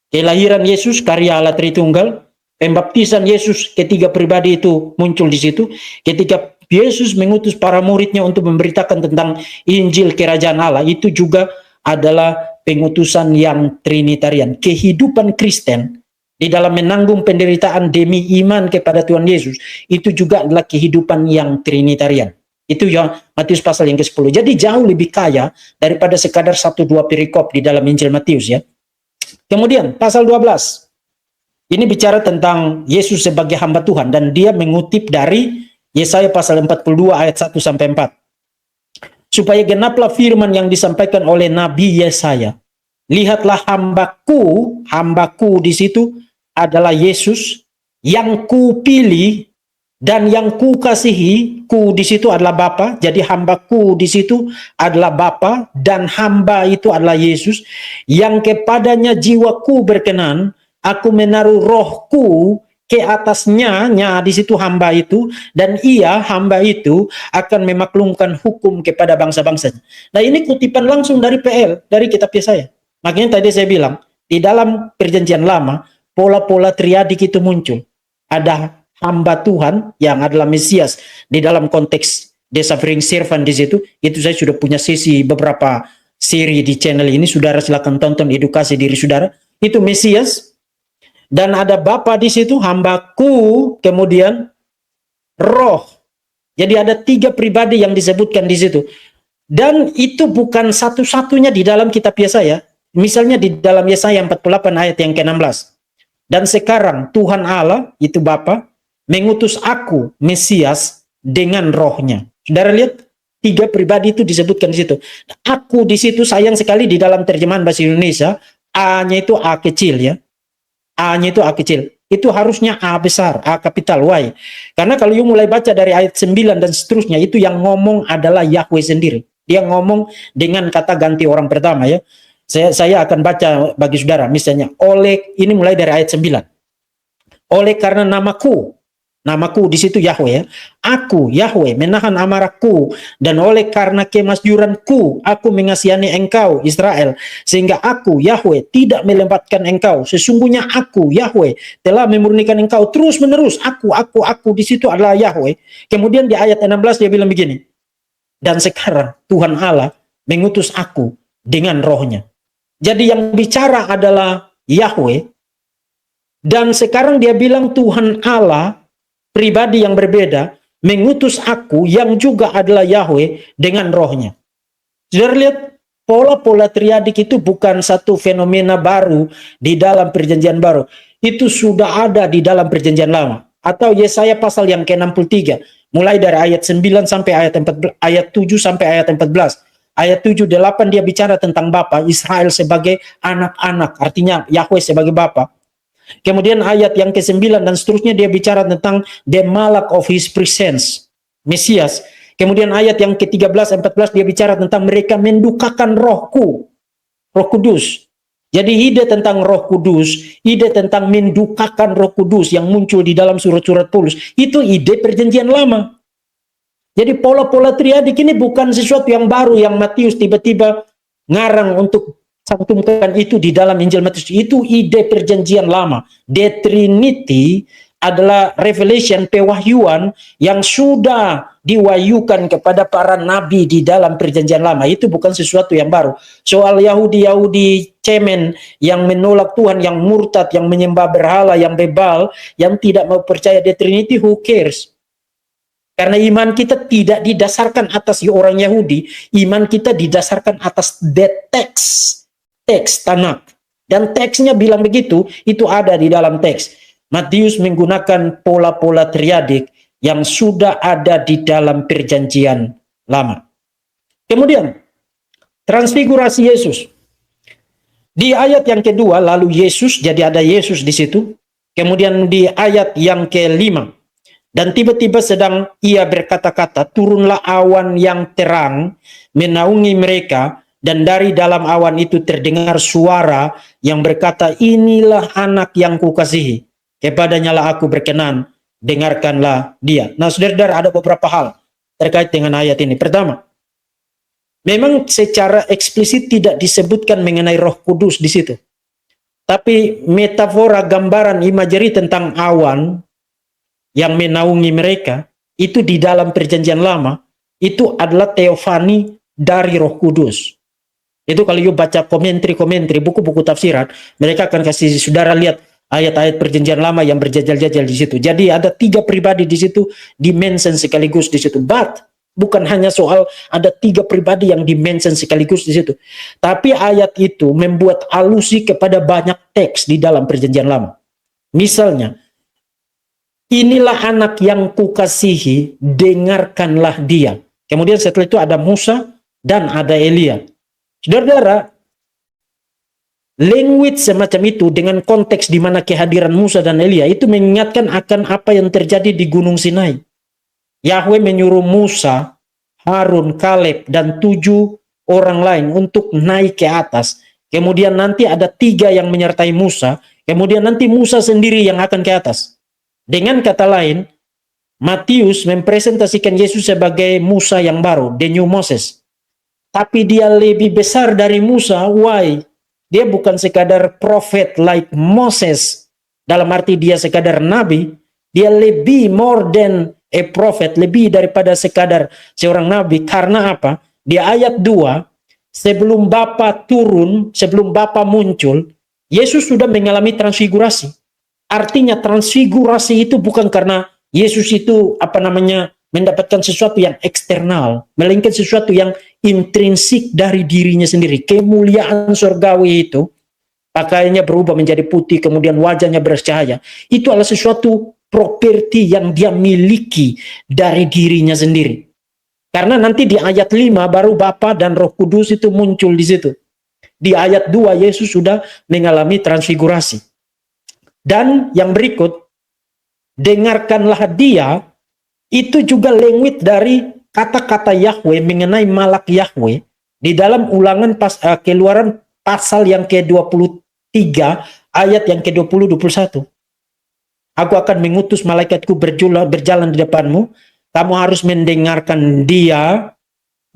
Kelahiran Yesus, karya Allah Tritunggal, pembaptisan Yesus, ketiga pribadi itu muncul di situ. Ketika Yesus mengutus para muridnya untuk memberitakan tentang Injil Kerajaan Allah, itu juga adalah pengutusan yang trinitarian. Kehidupan Kristen di dalam menanggung penderitaan demi iman kepada Tuhan Yesus, itu juga adalah kehidupan yang trinitarian. Itu ya Matius pasal yang ke-10. Jadi jauh lebih kaya daripada sekadar 1-2 perikop di dalam Injil Matius ya. Kemudian pasal 12. Ini bicara tentang Yesus sebagai hamba Tuhan, dan dia mengutip dari Yesaya pasal 42 ayat 1 sampai 4. Supaya genaplah firman yang disampaikan oleh Nabi Yesaya. Lihatlah hambaku di situ adalah Yesus yang kupilih dan yang kukasihi. Ku di situ adalah Bapa. Jadi hambaku di situ adalah Bapa, dan hamba itu adalah Yesus yang kepadanya jiwaku berkenan. Aku menaruh rohku ke atasnya, di situ hamba itu, dan ia, hamba itu, akan memaklumkan hukum kepada bangsa-bangsa. Nah, ini kutipan langsung dari PL, dari kitab Yesaya. Makanya tadi saya bilang, di dalam perjanjian lama, pola-pola triadik itu muncul. Ada hamba Tuhan yang adalah Mesias di dalam konteks The Suffering Servant di situ. Itu saya sudah punya sesi beberapa seri di channel ini. Saudara silakan tonton, edukasi diri saudara. Itu Mesias. Dan ada Bapa di situ, hambaku, kemudian roh. Jadi ada 3 pribadi yang disebutkan di situ. Dan itu bukan satu-satunya di dalam kitab Yesaya. Misalnya di dalam Yesaya 48 ayat yang ke-16. Dan sekarang Tuhan Allah, itu Bapa, mengutus aku, Mesias, dengan rohnya. Saudara lihat, 3 pribadi itu disebutkan di situ. Aku di situ sayang sekali di dalam terjemahan bahasa Indonesia, A-nya itu A kecil ya. A-nya itu A kecil. Itu harusnya A besar, A kapital Y. Karena kalau you mulai baca dari ayat 9 dan seterusnya, itu yang ngomong adalah Yahweh sendiri. Dia ngomong dengan kata ganti orang pertama ya. Saya akan baca bagi saudara, misalnya, ini mulai dari ayat 9. Oleh karena namaku di situ Yahweh ya. Aku, Yahweh, menahan amarahku, dan oleh karena kemasyuranku, aku mengasihani engkau, Israel, sehingga aku, Yahweh, tidak melempatkan engkau. Sesungguhnya aku, Yahweh, telah memurnikan engkau terus menerus. Aku di situ adalah Yahweh. Kemudian di ayat 16 dia bilang begini, dan sekarang Tuhan Allah mengutus aku dengan rohnya. Jadi yang bicara adalah Yahweh, dan sekarang dia bilang Tuhan Allah, pribadi yang berbeda, mengutus aku yang juga adalah Yahweh dengan rohnya. Saudara lihat, pola-pola triadik itu bukan satu fenomena baru di dalam perjanjian baru. Itu sudah ada di dalam perjanjian lama. Atau Yesaya pasal yang ke-63, mulai dari ayat 9 sampai ayat 14, ayat 7 sampai ayat 14. Ayat 7 8 dia bicara tentang Bapa, Israel sebagai anak-anak, artinya Yahweh sebagai Bapa. Kemudian ayat yang ke-9 dan seterusnya dia bicara tentang the malak of his presence, Mesias. Kemudian ayat yang ke-13 14 dia bicara tentang mereka mendukakan rohku, Roh Kudus. Jadi ide tentang Roh Kudus, ide tentang mendukakan Roh Kudus yang muncul di dalam surat-surat Paulus, itu ide perjanjian lama. Jadi pola-pola triadik ini bukan sesuatu yang baru yang Matius tiba-tiba ngarang untuk cantumkan itu di dalam Injil Matius. Itu ide perjanjian lama. The Trinity adalah revelation, pewahyuan yang sudah diwahyukan kepada para nabi di dalam perjanjian lama. Itu bukan sesuatu yang baru. Soal Yahudi cemen yang menolak Tuhan, yang murtad, yang menyembah berhala, yang bebal, yang tidak mau percaya the Trinity, who cares? Karena iman kita tidak didasarkan atas orang Yahudi, iman kita didasarkan atas the text, teks Tanakh. Dan teksnya bilang begitu, itu ada di dalam teks. Matius menggunakan pola-pola triadik yang sudah ada di dalam perjanjian lama. Kemudian, transfigurasi Yesus. Di ayat yang kedua, lalu Yesus, jadi ada Yesus di situ. Kemudian di ayat yang kelima, dan tiba-tiba sedang ia berkata-kata, turunlah awan yang terang menaungi mereka, dan dari dalam awan itu terdengar suara yang berkata, inilah anak yang kukasihi, kepadanya lah aku berkenan, dengarkanlah dia. Nah, saudara-saudara, ada beberapa hal terkait dengan ayat ini. Pertama, memang secara eksplisit tidak disebutkan mengenai Roh Kudus di situ. Tapi metafora, gambaran, imajeri tentang awan yang menaungi mereka, itu di dalam perjanjian lama, itu adalah teofani dari Roh Kudus. Itu kalau you baca komentari, buku-buku tafsiran, mereka akan kasih saudara lihat ayat-ayat perjanjian lama yang berjajal-jajal di situ. Jadi ada 3 pribadi di situ, dimension sekaligus di situ. But bukan hanya soal ada 3 pribadi yang dimension sekaligus di situ. Tapi ayat itu membuat alusi kepada banyak teks di dalam perjanjian lama. Misalnya, inilah anak yang kukasihi, dengarkanlah dia. Kemudian setelah itu ada Musa dan ada Elia. Saudara-saudara, language semacam itu dengan konteks di mana kehadiran Musa dan Elia itu mengingatkan akan apa yang terjadi di Gunung Sinai. Yahweh menyuruh Musa, Harun, Kaleb, dan 7 orang lain untuk naik ke atas. Kemudian nanti ada 3 yang menyertai Musa. Kemudian nanti Musa sendiri yang akan ke atas. Dengan kata lain, Matius mempresentasikan Yesus sebagai Musa yang baru, the new Moses. Tapi dia lebih besar dari Musa. Why? Dia bukan sekadar prophet like Moses, dalam arti dia sekadar nabi. Dia lebih more than a prophet, lebih daripada sekadar seorang nabi. Karena apa? Di ayat 2, sebelum Bapa turun, sebelum Bapa muncul, Yesus sudah mengalami transfigurasi. Artinya transfigurasi itu bukan karena Yesus itu mendapatkan sesuatu yang eksternal, melainkan sesuatu yang intrinsik dari dirinya sendiri. Kemuliaan surgawi itu, pakaiannya berubah menjadi putih, kemudian wajahnya bercahaya. Itu adalah sesuatu properti yang dia miliki dari dirinya sendiri. Karena nanti di ayat 5 baru Bapa dan Roh Kudus itu muncul di situ. Di ayat 2 Yesus sudah mengalami transfigurasi. Dan yang berikut, dengarkanlah dia, itu juga language dari kata-kata Yahweh mengenai malak Yahweh di dalam Ulangan Keluaran pasal yang ke-23 ayat yang ke-20 21. Aku akan mengutus malaikatku berjalan di depanmu, kamu harus mendengarkan dia,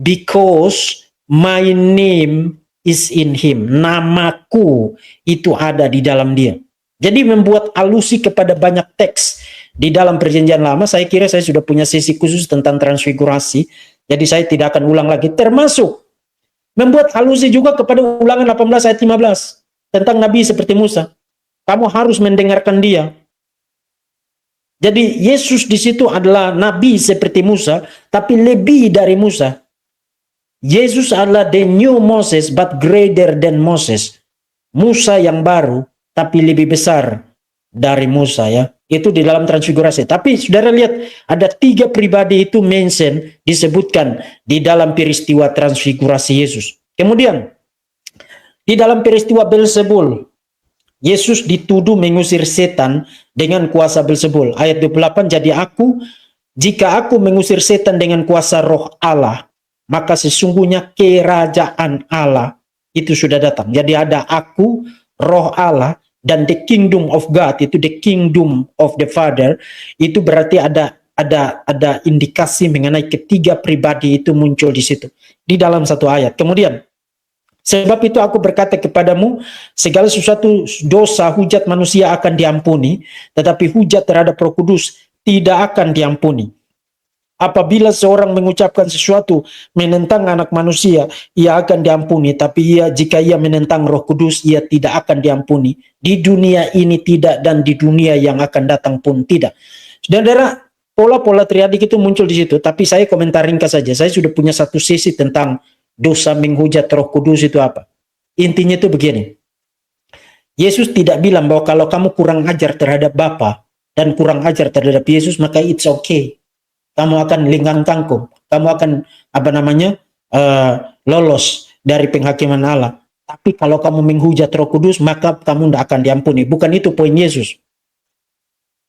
because my name is in him. Namaku itu ada di dalam dia. Jadi membuat alusi kepada banyak teks di dalam perjanjian lama. Saya kira saya sudah punya sesi khusus tentang transfigurasi, jadi saya tidak akan ulang lagi. Termasuk membuat alusi juga kepada Ulangan 18 ayat 15 tentang nabi seperti Musa. Kamu harus mendengarkan dia. Jadi Yesus di situ adalah nabi seperti Musa, tapi lebih dari Musa. Yesus adalah the new Moses but greater than Moses. Musa yang baru tapi lebih besar dari Musa ya. Itu di dalam transfigurasi. Tapi saudara lihat ada 3 pribadi itu mention disebutkan di dalam peristiwa transfigurasi Yesus. Kemudian di dalam peristiwa Beelzebul, Yesus dituduh mengusir setan dengan kuasa Beelzebul. Ayat 28, jadi jika aku mengusir setan dengan kuasa roh Allah, maka sesungguhnya kerajaan Allah itu sudah datang. Jadi ada aku, roh Allah, dan the kingdom of God, itu the kingdom of the Father, itu berarti ada indikasi mengenai ketiga pribadi itu muncul di situ. Di dalam satu ayat. Kemudian, sebab itu aku berkata kepadamu, segala sesuatu dosa hujat manusia akan diampuni, tetapi hujat terhadap Roh Kudus tidak akan diampuni. Apabila seorang mengucapkan sesuatu menentang anak manusia, ia akan diampuni, tapi jika ia menentang Roh Kudus, ia tidak akan diampuni. Di dunia ini tidak, dan di dunia yang akan datang pun tidak. Saudara, pola-pola triadik itu muncul di situ, tapi saya komentar ringkas saja. Saya sudah punya satu sesi tentang dosa menghujat Roh Kudus itu apa. Intinya itu begini. Yesus tidak bilang bahwa kalau kamu kurang ajar terhadap Bapa dan kurang ajar terhadap Yesus, maka it's okay. Kamu akan lingkang kangkung. Kamu akan lolos dari penghakiman Allah. Tapi kalau kamu menghujat Roh Kudus, maka kamu tidak akan diampuni. Bukan itu poin Yesus.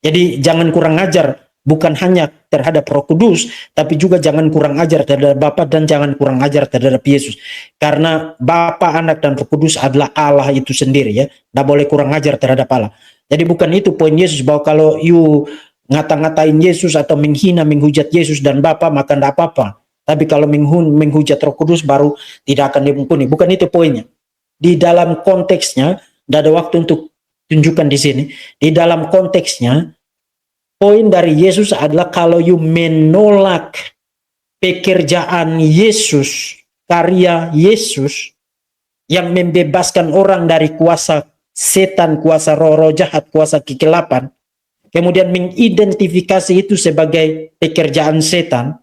Jadi jangan kurang ajar, bukan hanya terhadap Roh Kudus, tapi juga jangan kurang ajar terhadap Bapa dan jangan kurang ajar terhadap Yesus. Karena Bapa, Anak, dan Roh Kudus adalah Allah itu sendiri ya. Tidak boleh kurang ajar terhadap Allah. Jadi bukan itu poin Yesus, bahwa kalau you ngata-ngatain Yesus atau menghina, menghujat Yesus dan Bapa, maka tidak apa-apa. Tapi kalau menghujat Roh Kudus baru tidak akan diampuni. Bukan itu poinnya. Di dalam konteksnya, tidak ada waktu untuk tunjukkan di sini. Di dalam konteksnya, poin dari Yesus adalah kalau you menolak pekerjaan Yesus, karya Yesus yang membebaskan orang dari kuasa setan, kuasa roh-roh jahat, kuasa kegelapan, kemudian mengidentifikasi itu sebagai pekerjaan setan,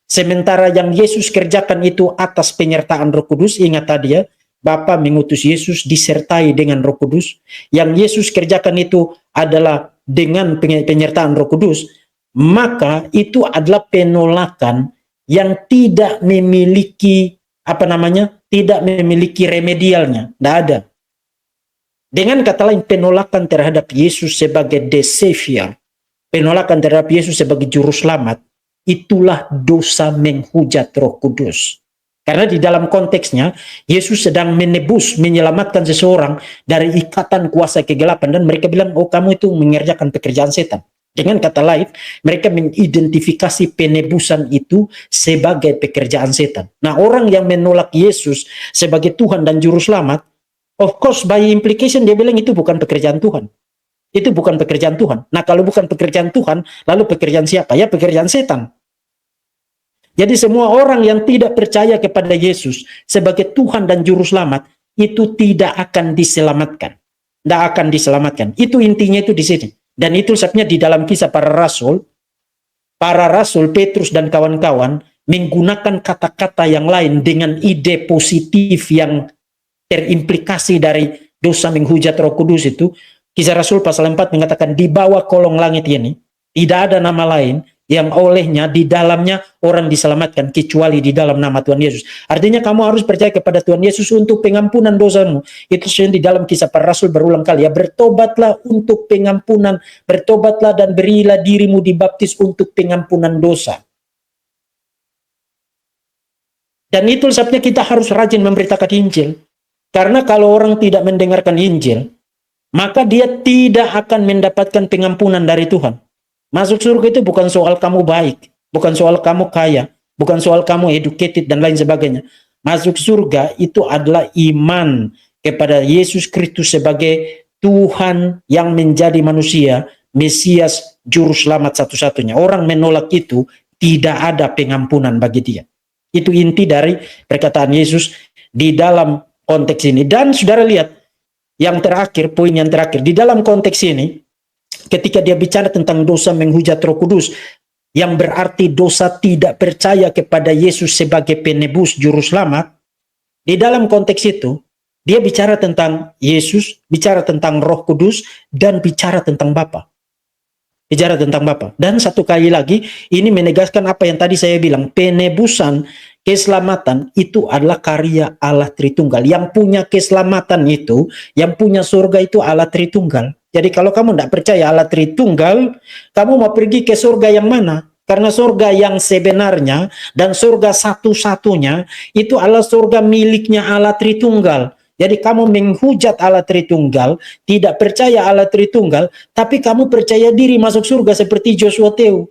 sementara yang Yesus kerjakan itu atas penyertaan Roh Kudus. Ingat tadi ya, Bapa mengutus Yesus disertai dengan Roh Kudus. Yang Yesus kerjakan itu adalah dengan penyertaan Roh Kudus, maka itu adalah penolakan yang tidak memiliki tidak memiliki remedialnya, tidak ada. Dengan kata lain, penolakan terhadap Yesus sebagai the Savior, penolakan terhadap Yesus sebagai juru selamat, itulah dosa menghujat Roh Kudus. Karena di dalam konteksnya, Yesus sedang menebus, menyelamatkan seseorang dari ikatan kuasa kegelapan, dan mereka bilang, oh kamu itu mengerjakan pekerjaan setan. Dengan kata lain, mereka mengidentifikasi penebusan itu sebagai pekerjaan setan. Nah, orang yang menolak Yesus sebagai Tuhan dan juru selamat, of course, by implication dia bilang itu bukan pekerjaan Tuhan. Itu bukan pekerjaan Tuhan. Nah, kalau bukan pekerjaan Tuhan, lalu pekerjaan siapa? Ya, pekerjaan setan. Jadi semua orang yang tidak percaya kepada Yesus sebagai Tuhan dan Juru Selamat, itu tidak akan diselamatkan. Tidak akan diselamatkan. Itu intinya itu di sini. Dan itu sebabnya di dalam kisah para rasul, Petrus dan kawan-kawan menggunakan kata-kata yang lain dengan ide positif yang terimplikasi dari dosa menghujat Roh Kudus itu. Kisah Rasul pasal 4 mengatakan, di bawah kolong langit ini tidak ada nama lain yang olehnya di dalamnya orang diselamatkan kecuali di dalam nama Tuhan Yesus. Artinya kamu harus percaya kepada Tuhan Yesus untuk pengampunan dosamu. Itu di dalam kisah para rasul berulang kali ya, bertobatlah untuk pengampunan, bertobatlah dan berilah dirimu dibaptis untuk pengampunan dosa. Dan itu sebabnya kita harus rajin memberitakan Injil. Karena kalau orang tidak mendengarkan Injil, maka dia tidak akan mendapatkan pengampunan dari Tuhan. Masuk surga itu bukan soal kamu baik, bukan soal kamu kaya, bukan soal kamu educated dan lain sebagainya. Masuk surga itu adalah iman kepada Yesus Kristus sebagai Tuhan yang menjadi manusia, Mesias, Juru Selamat satu-satunya. Orang menolak itu, tidak ada pengampunan bagi dia. Itu inti dari perkataan Yesus di dalam konteks ini. Dan saudara lihat, yang terakhir, poin yang terakhir, di dalam konteks ini, ketika dia bicara tentang dosa menghujat Roh Kudus, yang berarti dosa tidak percaya kepada Yesus sebagai penebus juru selamat, di dalam konteks itu, dia bicara tentang Yesus, bicara tentang Roh Kudus, dan bicara tentang Bapa. Bicara tentang Bapa. Dan satu kali lagi, ini menegaskan apa yang tadi saya bilang, penebusan, keselamatan itu adalah karya Allah Tritunggal. Yang punya keselamatan itu, yang punya surga itu Allah Tritunggal. Jadi kalau kamu tidak percaya Allah Tritunggal, kamu mau pergi ke surga yang mana? Karena surga yang sebenarnya dan surga satu-satunya itu adalah surga miliknya Allah Tritunggal. Jadi kamu menghujat Allah Tritunggal, tidak percaya Allah Tritunggal, tapi kamu percaya diri masuk surga seperti Joshua Teu.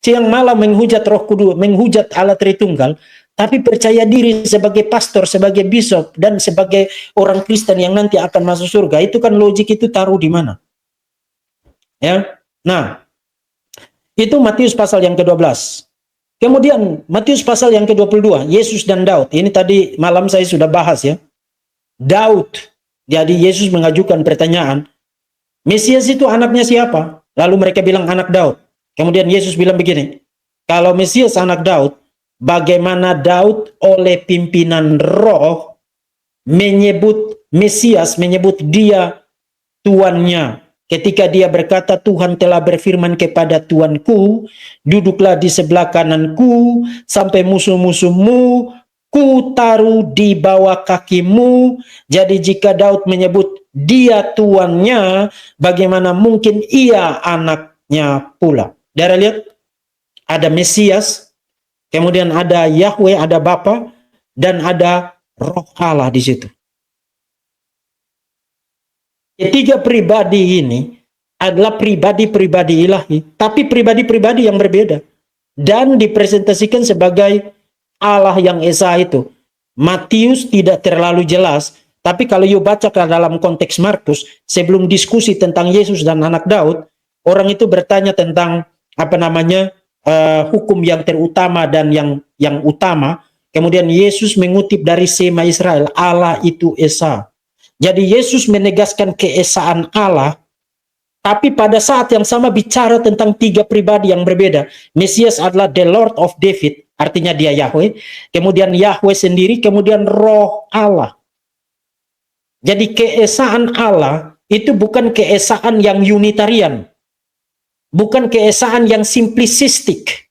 Siang malam menghujat Roh Kudus, menghujat Allah Tritunggal, tapi percaya diri sebagai pastor, sebagai bishop, dan sebagai orang Kristen yang nanti akan masuk surga. Itu kan logik itu taruh di mana? Ya. Nah, itu Matius pasal yang ke-12. Kemudian Matius pasal yang ke-22, Yesus dan Daud. Ini tadi malam saya sudah bahas ya. Daud. Jadi Yesus mengajukan pertanyaan, Mesias itu anaknya siapa? Lalu mereka bilang anak Daud. Kemudian Yesus bilang begini, kalau Mesias anak Daud, bagaimana Daud oleh pimpinan roh menyebut Mesias, menyebut dia tuannya. Ketika dia berkata, Tuhan telah berfirman kepada Tuanku, duduklah di sebelah kananku, sampai musuh-musuhmu ku taruh di bawah kakimu. Jadi jika Daud menyebut dia tuannya, bagaimana mungkin ia anaknya pula? Saudara lihat, ada Mesias, kemudian ada Yahweh, ada Bapa, dan ada Roh Allah di situ. Ketiga pribadi ini adalah pribadi-pribadi ilahi, tapi pribadi-pribadi yang berbeda, dan dipresentasikan sebagai Allah yang Esa itu. Matius tidak terlalu jelas, tapi kalau you baca ke dalam konteks Markus, sebelum diskusi tentang Yesus dan anak Daud, orang itu bertanya tentang hukum yang terutama dan yang utama. Kemudian Yesus mengutip dari Sema Israel, Allah itu Esa. Jadi Yesus menegaskan keesaan Allah, tapi pada saat yang sama bicara tentang tiga pribadi yang berbeda. Mesias adalah the Lord of David, artinya dia Yahweh. Kemudian Yahweh sendiri, kemudian Roh Allah. Jadi keesaan Allah itu bukan keesaan yang unitarian. Bukan keesaan yang simplisistik.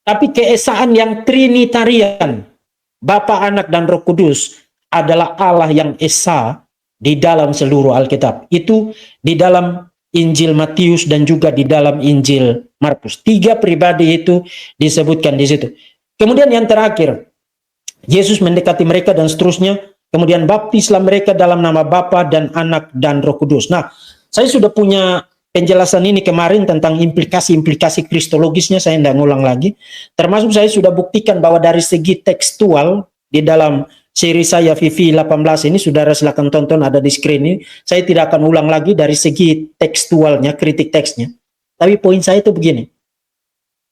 Tapi keesaan yang trinitarian. Bapa, Anak, dan Roh Kudus adalah Allah yang Esa di dalam seluruh Alkitab. Itu di dalam Injil Matius dan juga di dalam Injil Markus. Tiga pribadi itu disebutkan di situ. Kemudian yang terakhir, Yesus mendekati mereka dan seterusnya. Kemudian baptislah mereka dalam nama Bapa dan Anak dan Roh Kudus. Nah, saya sudah punya penjelasan ini kemarin tentang implikasi-implikasi kristologisnya, saya tidak ngulang lagi. Termasuk saya sudah buktikan bahwa dari segi tekstual di dalam seri saya Vivi 18 ini, saudara silakan tonton, ada di screen ini. Saya tidak akan ulang lagi dari segi tekstualnya, kritik teksnya. Tapi poin saya itu begini.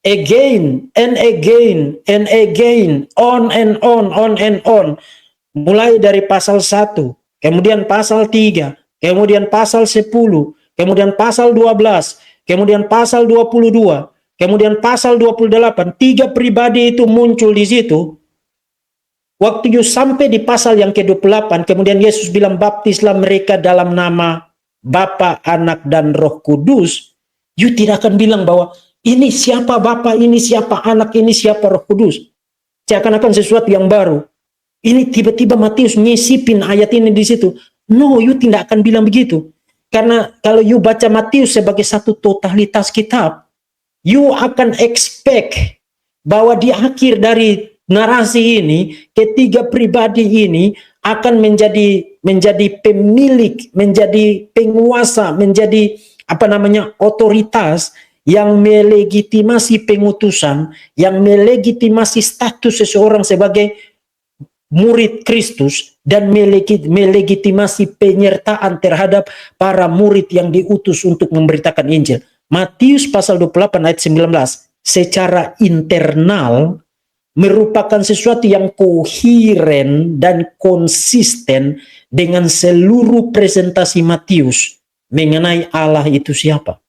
Again and again and again, on and on. Mulai dari pasal 1, kemudian pasal 3, kemudian pasal 10, kemudian pasal 12, kemudian pasal 22, kemudian pasal 28. Tiga pribadi itu muncul di situ. Waktu sampai di pasal yang ke-28, kemudian Yesus bilang baptislah mereka dalam nama Bapa, Anak, dan Roh Kudus. You tidak akan bilang bahwa ini siapa Bapa, ini siapa Anak, ini siapa Roh Kudus. Seakan-akan sesuatu yang baru. Ini tiba-tiba Matius nyisipin ayat ini di situ. No, you tidak akan bilang begitu. Karena kalau you baca Matius sebagai satu totalitas kitab, you akan expect bahwa di akhir dari narasi ini, ketiga pribadi ini akan menjadi pemilik, menjadi penguasa, menjadi otoritas yang melegitimasi pengutusan, yang melegitimasi status seseorang sebagai murid Kristus, dan melegitimasi penyertaan terhadap para murid yang diutus untuk memberitakan Injil. Matius pasal 28 ayat 19 secara internal merupakan sesuatu yang koheren dan konsisten dengan seluruh presentasi Matius mengenai Allah itu siapa.